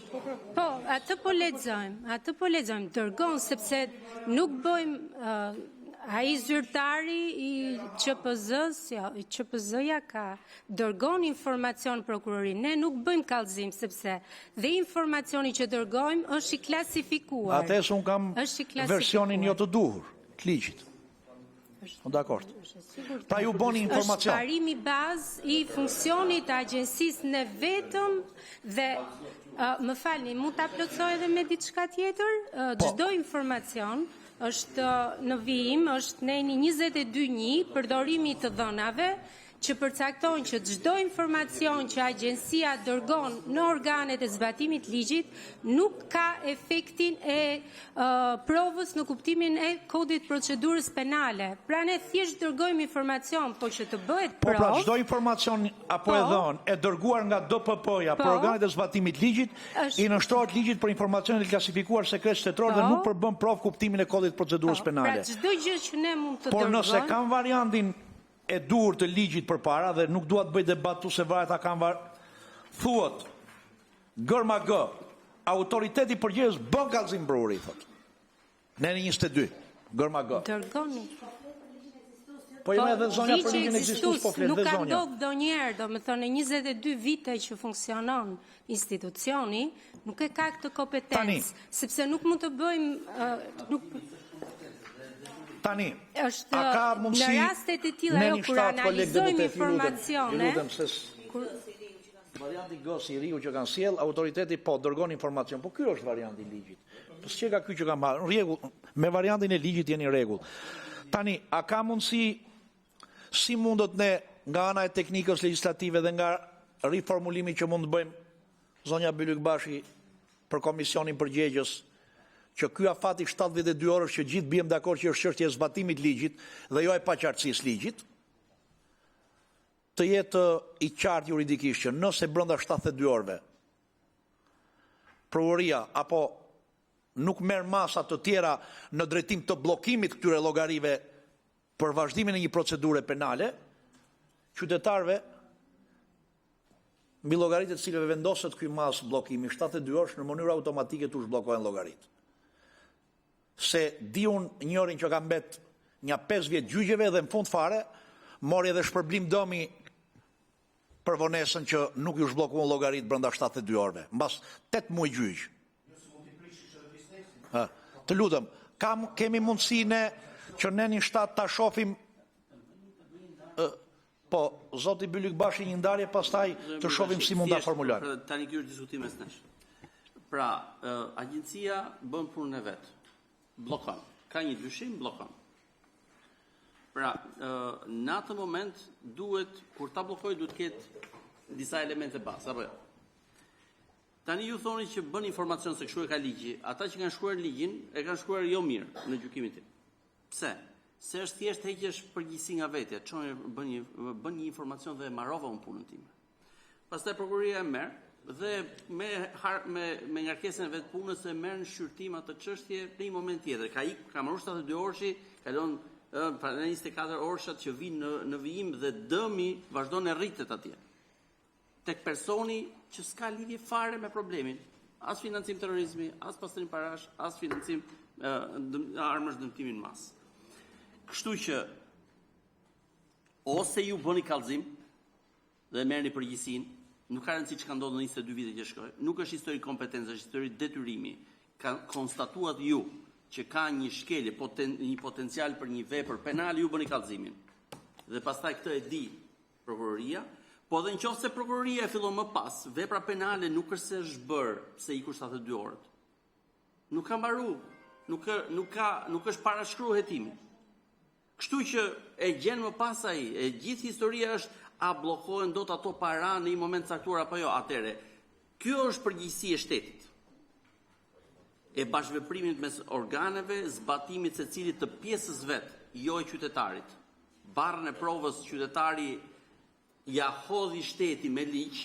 Po, atë po lexojmë, dërgon, sepse nuk bëjmë, ai zyrtari i QPZ-s, i QPZ-ja ka dërgon informacion prokurorin. Ne nuk bëjmë kallëzim, sepse dhe informacioni që dërgojmë është i klasifikuar. Atëherë un kam versionin jo të duhur të ligjit. Dakord. Pra ju boni informacion. Është parimi bazë i funksionit të agjencisë në vetëm dhe më falni, mund ta plotësoj edhe me diçka tjetër? Çdo informacion është në vijim, është neni 22.1, përdorimi të dhënave, që përcaktojnë që çdo informacion që agjencia dërgon në organet e zbatimit ligjit nuk ka efektin e provës në kuptimin e kodit procedurës penale. Pra ne thjesht dërgojmë informacion, po që të bëhet provë. Po pra çdo informacion apo e dhënë e dërguar nga DPP-ja për organet e zbatimit ligjit, i nënshtrohet ligjit për informacionet e klasifikuar sekret shtetëror dhe nuk përbën provë kuptimin e kodit procedurës penale. Pra çdo gjë që ne mund të Por dërgojmë. nëse kam variantin e duhur të ligjit përpara dhe nuk dua të bëj debat tu se varet a kanë thuhet gërma G, autoriteti përgjegjës bën kallëzim prokurori, thot. Në 22, gërma G. Dërgoni. Po jo edhe zonja për ligjin ekzistus, po flet nuk dhe ka zonja. ndodhur ndonjëherë, domethënë 22 vite që funksionon institucioni, nuk e ka këtë kompetencë, sepse nuk mund të bëjmë Tani, është a ka mundësi në rastet e tilla në jo një kur shtat, koleg analizojmë deputet, informacione, lutem, se varianti Gos i riu që kanë sjell, autoriteti po dërgon informacion, po ky është varianti i ligjit. Po s'ka ky që ka marrë. Në rregull, me variantin e ligjit jeni në rregull. Tani, a ka mundësi si mundot ne nga ana e teknikës legjislative dhe nga riformulimi që mund të bëjmë zonja Bylykbashi për komisionin përgjegjës, që ky afati 72 orësh që gjithë biem dakord që është çështje e zbatimit ligjit dhe jo e paqartësisë ligjit, të jetë i qartë juridikisht që nëse brenda 72 orëve prokuroria apo nuk merr masa të tjera në drejtim të bllokimit këtyre llogarive për vazhdimin e një procedure penale, qytetarëve mbi llogaritë të cilëve vendoset ky mas bllokimi 72 orësh në mënyrë automatike tu zhbllokohen llogaritë. Se di unë njërin që ka mbet një 5 vjet gjyqjeve dhe në fund fare mori edhe shpërblim dëmi për vonesën që nuk ju zhbllokuan llogaritë brenda 72 orëve, mbas 8 muaj gjyq. Të lutem, kemi mundësi ne që ne një shtat ta shohim po zoti Bylykbashi një ndarje pastaj të shohim si mund ta formulojmë. Tani ky është diskutim mes nesh. Pra, agjencia bën punën e vet. Bllokon. Ka një dyshim, bllokon. Pra, në atë moment duhet, kur ta bllokoj, duhet ketë disa elemente bazë, apo jo? Tani ju thoni që bën informacion se kështu e ka ligji, ata që kanë shkruar ligjin, e kanë shkruar jo mirë në gjykimin tim. Pse? Se është thjesht heqjesh përgjegjësi nga vetja, bën një informacion dhe marrova unë punën time. Pastaj prokuroria e merr dhe me ngarkesën e vet punës e merr në shqyrtim atë çështje në një moment tjetër. Ka marrë 72 orësh, kalon pra 24 orëshat që vinë në vijim dhe dëmi vazhdon e rritet atje. Tek personi që s'ka lidhje fare me problemin, as financim terrorizmi, as pastrim parash, as financim armësh dëmtimin mas. Kështu që ose ju bëni kallëzim dhe merrni përgjegjësinë, nuk ka rëndësi çka ndodh në 22 vite që shkoj. Nuk është histori kompetencë, është histori detyrimi. Ka konstatuat ju që ka një shkelje, një potencial për një vepër penale, ju bëni kallëzimin. Dhe pastaj këtë e di prokuroria, po dhe nëse prokuroria e fillon më pas, vepra penale nuk është se është bërë pse iku 72 orët. Nuk ka mbaruar, nuk është parashkruar hetimi. Kështu që e gjen më pas ai, e gjithë historia është a bllokohen dot ato para në një moment caktuar apo jo. Atëre, kjo është përgjegjësi e shtetit. E bashkëveprimit mes organeve, zbatimit secilit të pjesës vet, jo e qytetarit. Barrën e provës qytetari ja hodhi shteti me ligj,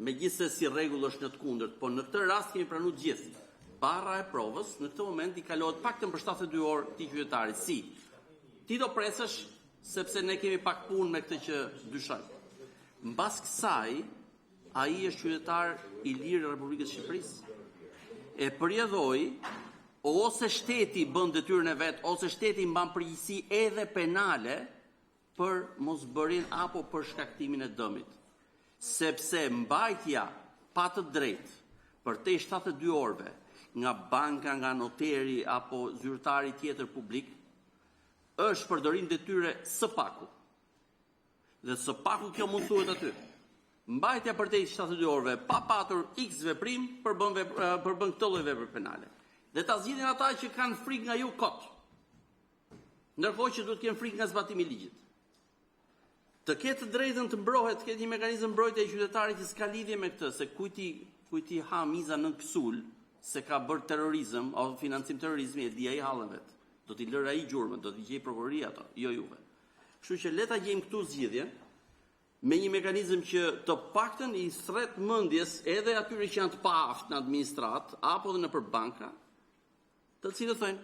megjithëse si rregull është në të kundërt, por në këtë rast kemi pranuar gjithë. Barra e provës në këtë moment i kalohet paktën për 72 orë ti qytetarit. Si? Ti do presësh sepse ne kemi pak punë me këtë që dyshoj. Mbas kësaj, ai është qytetar i lirë i Republikës së Shqipërisë. E përjedhoi ose shteti bën detyrën e vet, ose shteti mban përgjegjësi edhe penale për mosbërinë apo për shkaktimin e dëmit. Sepse mbajtja pa të drejtë për te 72 orëve nga banka, nga noteri apo zyrtari tjetër publik është përdorim detyre së paku. Dhe së paku kjo mund thuhet aty. Mbajtja për te 72 orëve pa patur X veprim përbën këtë lloj vepre penale. Dhe ta zgjidhin ata që kanë frikë nga ju kot. Ndërkohë që duhet të kenë frikë nga zbatimi i ligjit. Të ketë drejtën të mbrohet, të ketë një mekanizëm mbrojtje e qytetarit që s'ka lidhje me këtë, se kujti ha miza në kësul, se ka bërë terrorizëm ose financim terrorizmi, e di ai hallën vet. Do t'i lërë ai gjurmën, do t'i gjej prokuroria ato, jo juve. Kështu që le ta gjejmë këtu zgjidhje me një mekanizëm që të paktën i thret mendjes edhe atyre që janë të paaft në administrat apo edhe nëpër banka, të cilët thonë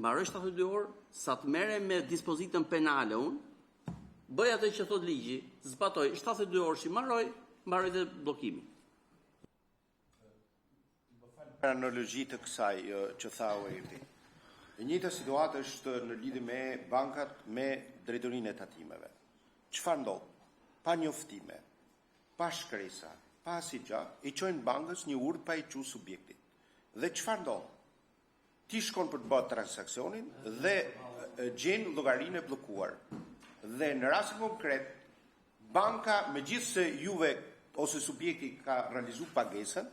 mbaroj 72 orë, sa të merrem me dispozitën penale unë, bëj atë që thot ligji, zbatoj 72 orë që mbaroj dhe bllokimi. Në logji të kësaj që tha Erdi, E njëjta situatë është në lidhje me bankat me drejtorinë e tatimeve. Çfarë ndodh? Pa njoftime, pa shkresa, pa asgjë, i çojnë bankës një urdhë pa i thënë subjektit. Dhe çfarë ndodh? Ti shkon për të bërë transaksionin dhe gjen llogarinë e bllokuar. Dhe në rastin konkret, banka, megjithse juve ose subjekti ka realizuar pagesën,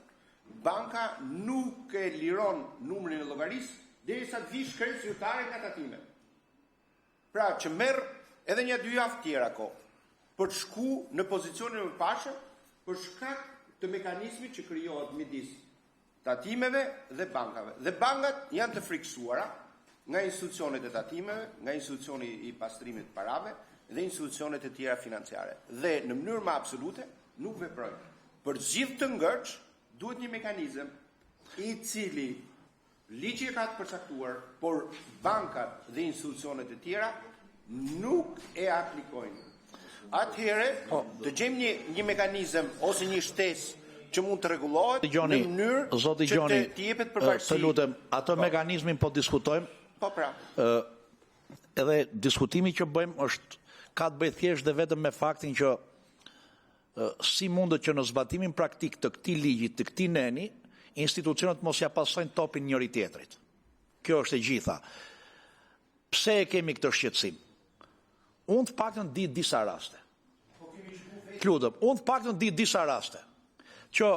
banka nuk e liron numrin e llogarisë derisa të vi shkresë zyrtare nga tatimet. Pra që merr edhe një 2 javë tjera kohë për të shku në pozicionin më pashëm për shkak të mekanizmit që krijohet midis tatimeve dhe bankave. Dhe bankat janë të frikësuara nga institucionet e tatimeve, nga institucioni i pastrimit të parave dhe institucionet e tjera financiare. Dhe në mënyrë më absolute nuk veprojnë. Për gjithë të ngërç duhet një mekanizëm i cili ligji e ka të përcaktuar, por bankat dhe institucionet e tjera nuk e aplikojnë. Atëherë, të gjejmë një mekanizëm ose një shtesë që mund të rregullohet në mënyrë që të jepet përparësi. Të lutem, ato mekanizmin po diskutojmë. Po pra. Edhe diskutimi që bëjmë ka të bëjë thjesht dhe vetëm me faktin që si mundet që në zbatimin praktik të këtij ligji, të këtij neni, institucionet mos ja pasojnë topin njëri tjetrit. Kjo është e gjitha. Pse e kemi këtë shqetësim? Unë të paktën di disa raste. Unë të paktën di disa raste. Që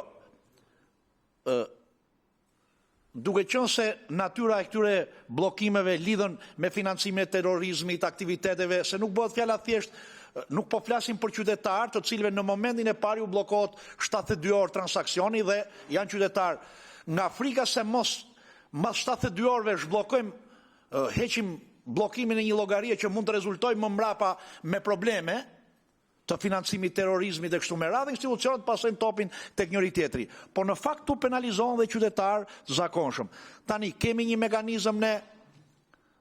duke qenë se natyra e këtyre bllokimeve lidhen me financimin e terrorizmit, aktiviteteve, se nuk bëhet fjala thjesht, nuk po flasim për qytetarë të cilëve në momentin e parë u bllokohet 72 orë transaksioni dhe janë qytetarë. Nga frika se mas 72 orëve zhbllokojmë, heqim bllokimin e një llogarie që mund të rezultojë më mbrapa me probleme të financimit terrorizmit dhe kështu me radhë, institucionet pasojnë topin tek njëri tjetri. Po në fakt tu penalizohen dhe qytetarë të zakonshëm. Tani kemi një mekanizëm ne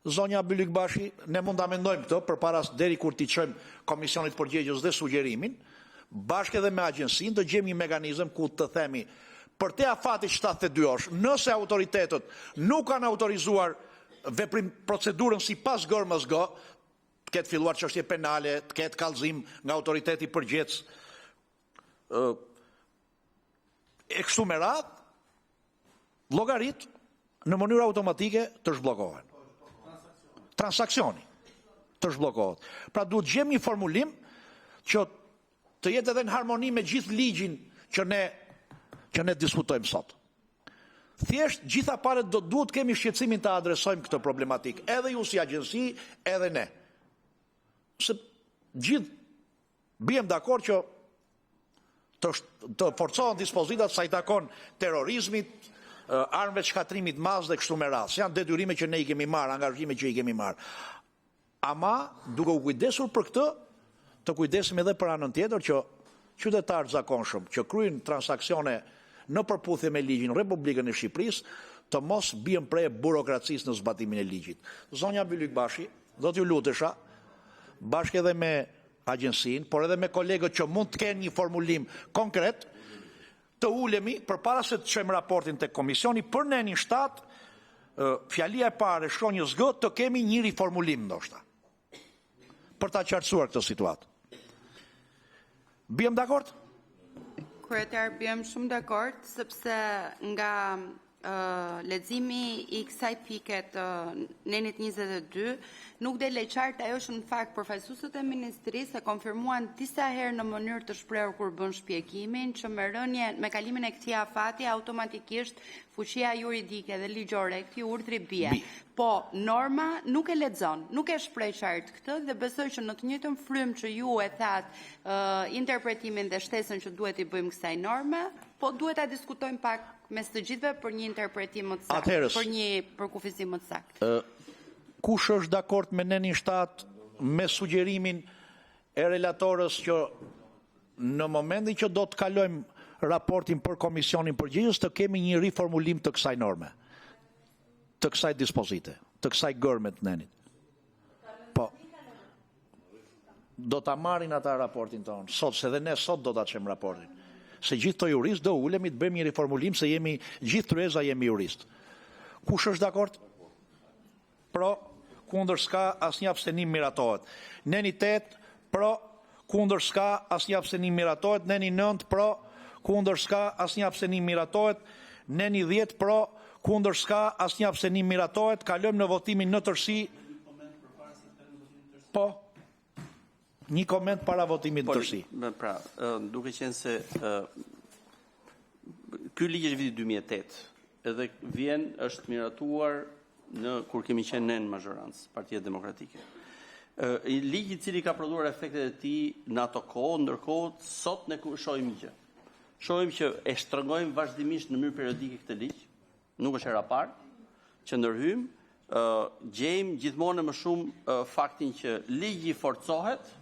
zonja Bylikbashi, ne mund ta mendojmë këtë përpara deri kur t'i çojmë Komisionit Përgjegjës dhe sugjerimin, bashkë edhe me agjensinë të gjejmë një mekanizëm ku të themi për te afati 72 orësh, nëse autoritetet nuk kanë autorizuar veprim procedurën sipas GRMSG, të ketë filluar çështje penale, të ketë kallëzim nga autoriteti përgjithës, e kështu me radhë, llogarit në mënyrë automatike të zhbllokohen. Transaksioni të zhbllokohet. Pra duhet gjejmë një formulim që të jetë edhe në harmoni me gjithë ligjin që ne diskutojmë sot. Thjesht gjitha palët duhet kemi shqetësimin të adresojmë këtë problematik, edhe ju si agjensi, edhe ne. Se gjithë bijem dakord që të forcohen dispozitat sa i takon terrorizmit, armëve shkatrimit mas dhe kështu me radhë. Janë detyrime që ne i kemi marrë, angazhime që i kemi marrë. Ama, duke u kujdesur për këtë, të kujdesim edhe për anën tjetër që qytetarët zakonshëm që kryejnë transaksione në përputhje me ligjin Republikën e Shqipërisë, të mos bien prej burokracisë në zbatimin e ligjit. Zonja Bylikbashi, do t'ju lutesha, bashkë edhe me agjensinë, por edhe me kolegët që mund të kenë një formulim konkret, të ulemi përpara se të çojmë raportin tek komisioni për nenin 7, fjalia e parë shkronjës G, të kemi një riformulim ndoshta. Për ta qartësuar këtë situatë. Biem dakord? Kryetar, bjem shumë dakord, sepse nga leximi i kësaj pike të nenit 22 nuk del e qartë ajo që në fakt përfaqësuesët e ministrisë e konfirmuan disa herë në mënyrë të shprehur kur bën shpjegimin që me kalimin e këtij afati automatikisht fuqia juridike dhe ligjore e këtij urdhri bie. Po norma nuk e lexon, nuk e shpreh qartë këtë dhe besoj që në të njëjtën frymë që ju e thatë interpretimin dhe shtesën që duhet i bëjmë kësaj norme, po duhet ta diskutojmë pak mes të gjithëve për një interpretim më të saktë, për një përkufizim më të saktë. Kush është dakord me nenin 7 me sugjerimin e relatorës që në momentin që do të kalojmë raportin për Komisionin Përgjegjës të kemi një riformulim të kësaj norme, të kësaj dispozite, të kësaj gërme të nenit. Po, do ta marrin ata raportin tonë, sot, se dhe ne sot do ta çojmë raportin. Se gjithë të juristë do ulemi të bëjmë një riformulim se jemi gjithë kryeza jemi juristë. Kush është dakord? pro, kundër s'ka, asnjë abstenim miratohet. Neni 8, pro, kundër s'ka, asnjë abstenim miratohet. Neni 9, pro, kundër s'ka, asnjë abstenim miratohet. Neni 10, pro, kundër s'ka, asnjë abstenim miratohet. Kalojmë në votimin në tërësi. Po. Një koment para votimit në tërësi. Pra, duke qenë se ky ligj është viti 2008, edhe është miratuar kur kemi qenë ne në mazhorancë, Partia Demokratike. Ligji i cili ka prodhuar efektet e tij në ato kohë, ndërkohë sot ne shohim që e shtrëngojmë vazhdimisht në mënyrë periodike këtë ligj, nuk është hera parë që ndërhyjmë, gjejmë gjithmonë më shumë faktin që ligji forcohet,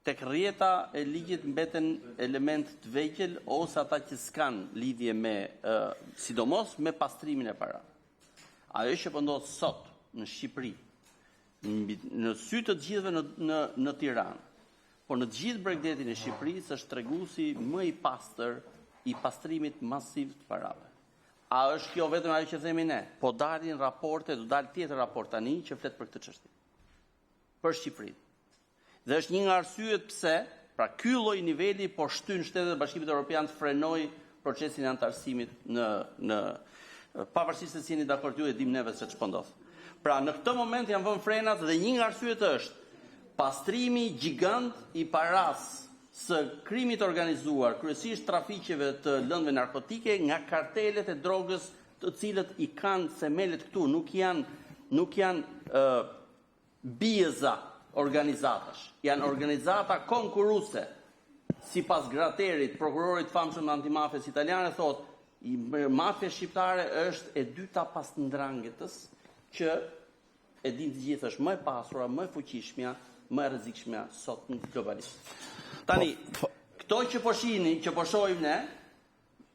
tek rrjeta e ligjit mbeten element të vegjël ose ata që s'kan lidhje me sidomos me pastrimin e parave. Ajo që po ndodh sot në Shqipëri, në sy të gjithëve në Tiranë, por në të gjithë bregdetin e Shqipërisë është treguesi më i pastër i pastrimit masiv të parave. A është kjo vetëm ajo që themi ne? Po dalin raporte, do dal tjetër raport tani që flet për këtë çështje. Për Shqipërinë. Dhe është një nga arsyet pse, pra ky lloj niveli po shtyn Shtetet e Bashkimit Evropian të frenoj procesin e antarësimit në pavarësisht se si jeni dakord ju e dim neve se ç'po ndodh. Pra në këtë moment janë vënë frenat dhe një nga arsyet është pastrimi gjigant i paras së krimit organizuar, kryesisht trafiqeve të lëndëve narkotike nga kartelet e drogës, të cilët i kanë themelet këtu, nuk janë bijeza organizatash, janë organizata konkurruese. Sipas Graterit, prokurorit famshëm antimafjes italiane, thot, mafja shqiptare është e dyta pas ndrangetës, që e din të gjithë është më e pasura, më e fuqishmja, më e rrezikshmja sot në globalisht. Tani, këto që po shihni, që po shohim ne,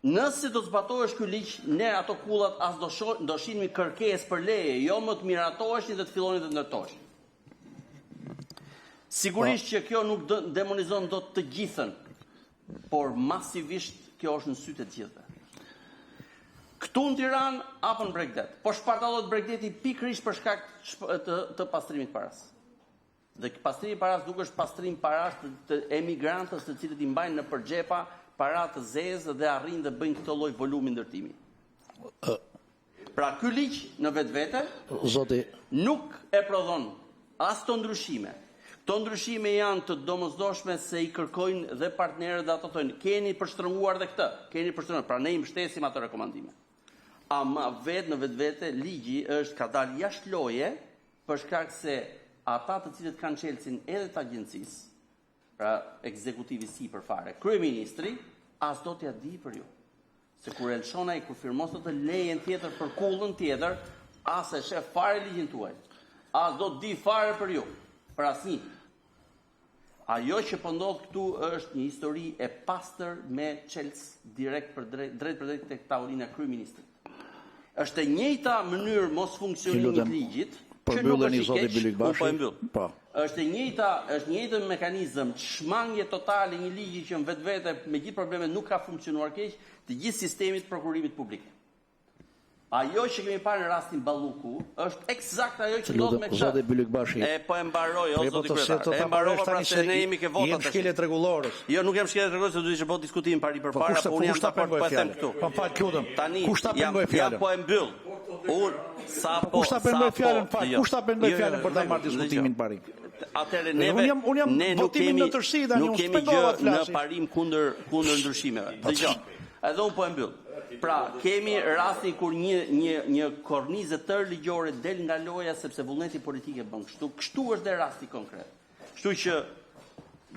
nëse do zbatohesh ky ligj, ne ato kullat as do shihni kërkesë për leje, jo më të miratoheshin dhe të filloni të ndërtoheshin. Sigurisht që kjo nuk demonizon dot të gjithën, por masivisht kjo është në sytë të gjithëve. Këtu në Tiranë apo në Bregdet, po shpartallohet Bregdeti pikërisht për shkak të pastrimit paras. Dhe pastrimi paras duke është pastrim paras të emigrantës të cilët i mbajnë në përxhepa para të zezë dhe arrin dhe bëjnë këtë lloj volumi ndërtimi. Pra ky ligj në vetvete nuk e prodhon as të ndryshime. Këto ndryshime janë të domosdoshme se i kërkojnë dhe partnerët dhe ato thonë, keni përshtrënguar dhe këtë, keni përshtrënguar, pra ne i mbështesim ato rekomandime. Ama vetë në vetvete ligji ka dalë jashtë loje për shkak se ata të cilët kanë çelësin edhe të agjencisë, pra ekzekutivi sipër fare, kryeministri, as do t'ja di për ju. Se kur elshon ai kur firmos të lejen tjetër për kullën tjetër, as e shef fare ligjin tuaj. As do të di fare për ju. Për asnjë. Ajo që po ndodh këtu është një histori e pastër me çelës direkt drejt për drejt tek tavolina e kryeministrit. Është e njëjta mënyrë mos funksionimi të ligjit, që nuk është i keq, është e njëjta mekanizëm shmangje totale një ligji që në vetvete me gjithë problemet nuk ka funksionuar keq, të gjithë sistemit prokurimit publik. Ajo që kemi parë në rastin Balluku është eksakt ajo që ndodh me këtë. Po e mbaroj o zoti kryetar. E mbarova pra se ne jemi ke votat. Jem shkelet rregullore. Jo, nuk jam shkelet rregullore, se do të ishte bot diskutim përpara, po unë jam dakord po e them këtu. Po fal lutem. Tani kush ta pengoj fjalën? Ja po e mbyll. Kush ta pengoj fjalën? Kush ta pengoj fjalën për ta marrë diskutimin parim? Atëherë ne nuk kemi gjë në parim kundër ndryshimeve. Dgjoj. Edhe unë po e mbyll. Pra, kemi rastin kur një kornizë tërë ligjore del nga loja sepse vullneti politik e bën kështu. Kështu është dhe rasti konkret. Kështu që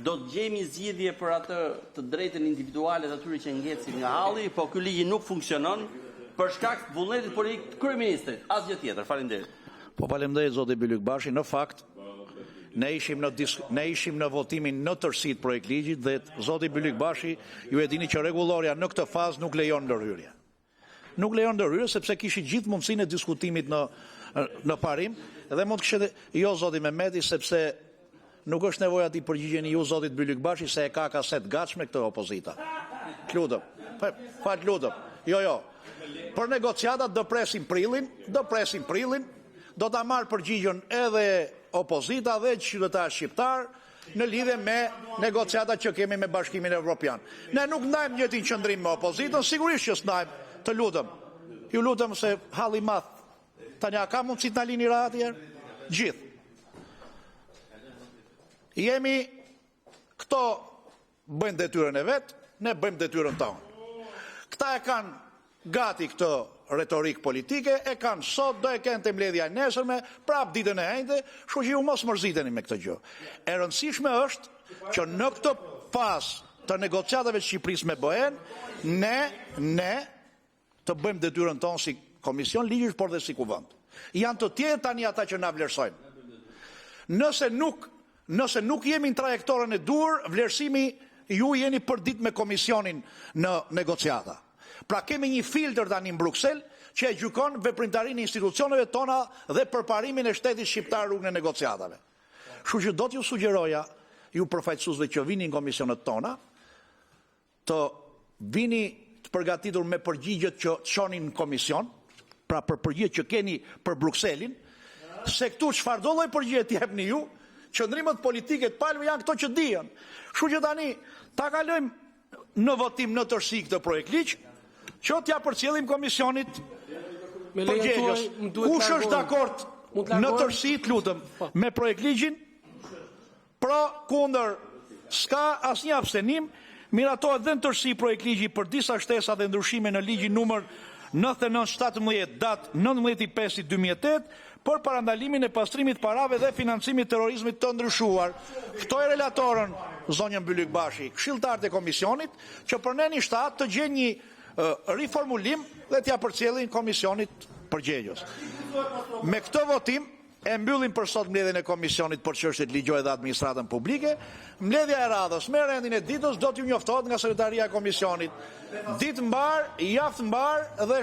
do të gjejmë zgjidhje për atë të drejtën individuale të atyre që ngecin nga halli, po ky ligj nuk funksionon për shkak të vullnetit politik të kryeministrit, asgjë tjetër. Faleminderit. Po faleminderit zoti Bylykbashi, në fakt ne ishim në votimin në tërësi të projekt ligjit dhe zoti Bylykbashi ju e dini që rregulloria në këtë fazë nuk lejon ndërhyrje. Nuk lejon ndërhyrje sepse kishi gjithë mundësinë e diskutimit në parim dhe mund të kishte jo zoti Mehmeti sepse nuk është nevoja ti përgjigjeni ju zotit Bylykbashi se e ka kaset gatshme këtë opozita. Lutem. Fal lutem. Jo. Për negociatat do presim prillin, do ta marrë përgjigjen edhe opozita dhe qytetarë shqiptar në lidhje me negociatat që kemi me Bashkimin Evropian. Ne nuk ndajmë njëjtin qëndrim me opozitën, sigurisht që s'ndajmë, të lutem. Ju lutem se halli i madh. Tani a ka mundësi të na lini ra atje? Gjithë. Jemi këto bëjnë detyrën e vet, ne bëjmë detyrën tonë. Këta e kanë gati këtë retorik politike, e kanë sot, do e kenë të mbledhja e nesërme, prap ditën e enjte, kështu që ju mos mërziteni me këtë gjë. E rëndësishme është që në këtë fazë të negociatave të Shqipërisë me BE-n, ne të bëjmë detyrën tonë si Komision Ligjësh, por dhe si Kuvend. Janë të tjerë tani ata që na vlerësojnë. Nëse nuk jemi në trajektorën e dur, vlerësimi ju jeni përdit me komisionin në negociata. Pra kemi një filtr tani në Bruksel që e gjykon veprimtarinë e institucioneve tona dhe përparimin e shtetit shqiptar rrugën e negociatave. Kështu që do t'ju sugjeroja, ju përfaqësuesve që vini në komisionet tona, të vini të përgatitur me përgjigjet që çonin në komision, pra për përgjigjet që keni për Brukselin, se këtu çfarë do lloj përgjigje t'jepni ju, qëndrimet politike të palëve janë këto që dihen. Kështu që tani ta kalojmë në votim në tërësi këtë projekt ligj, që t'ja përcjellim komisionit përgjegjës. Kush është dakord në tërësi, të lutem, me projekt ligjin, pro, kundër, s'ka asnjë abstenim, miratohet dhe në tërësi projekt ligji për disa shtesa dhe ndryshime në ligjin numër 9917 datë 19/5/2008 për parandalimin e pastrimit parave dhe financimit terrorizmit të ndryshuar. Ftoj relatorën zonjën Bylyk Bashi, këshilltarët e komisionit, që për ne një shtat të gjenjë një riformulim dhe t'ja përcjellin komisionit përgjegjës. Me këtë votim e mbyllim për sot mbledhjen e komisionit për çështjet ligjore dhe administratën publike. Mbledhja e radhës me rendin e ditës do t'ju njoftohet nga sekretaria e komisionit. Ditë mbar, javë mbar dhe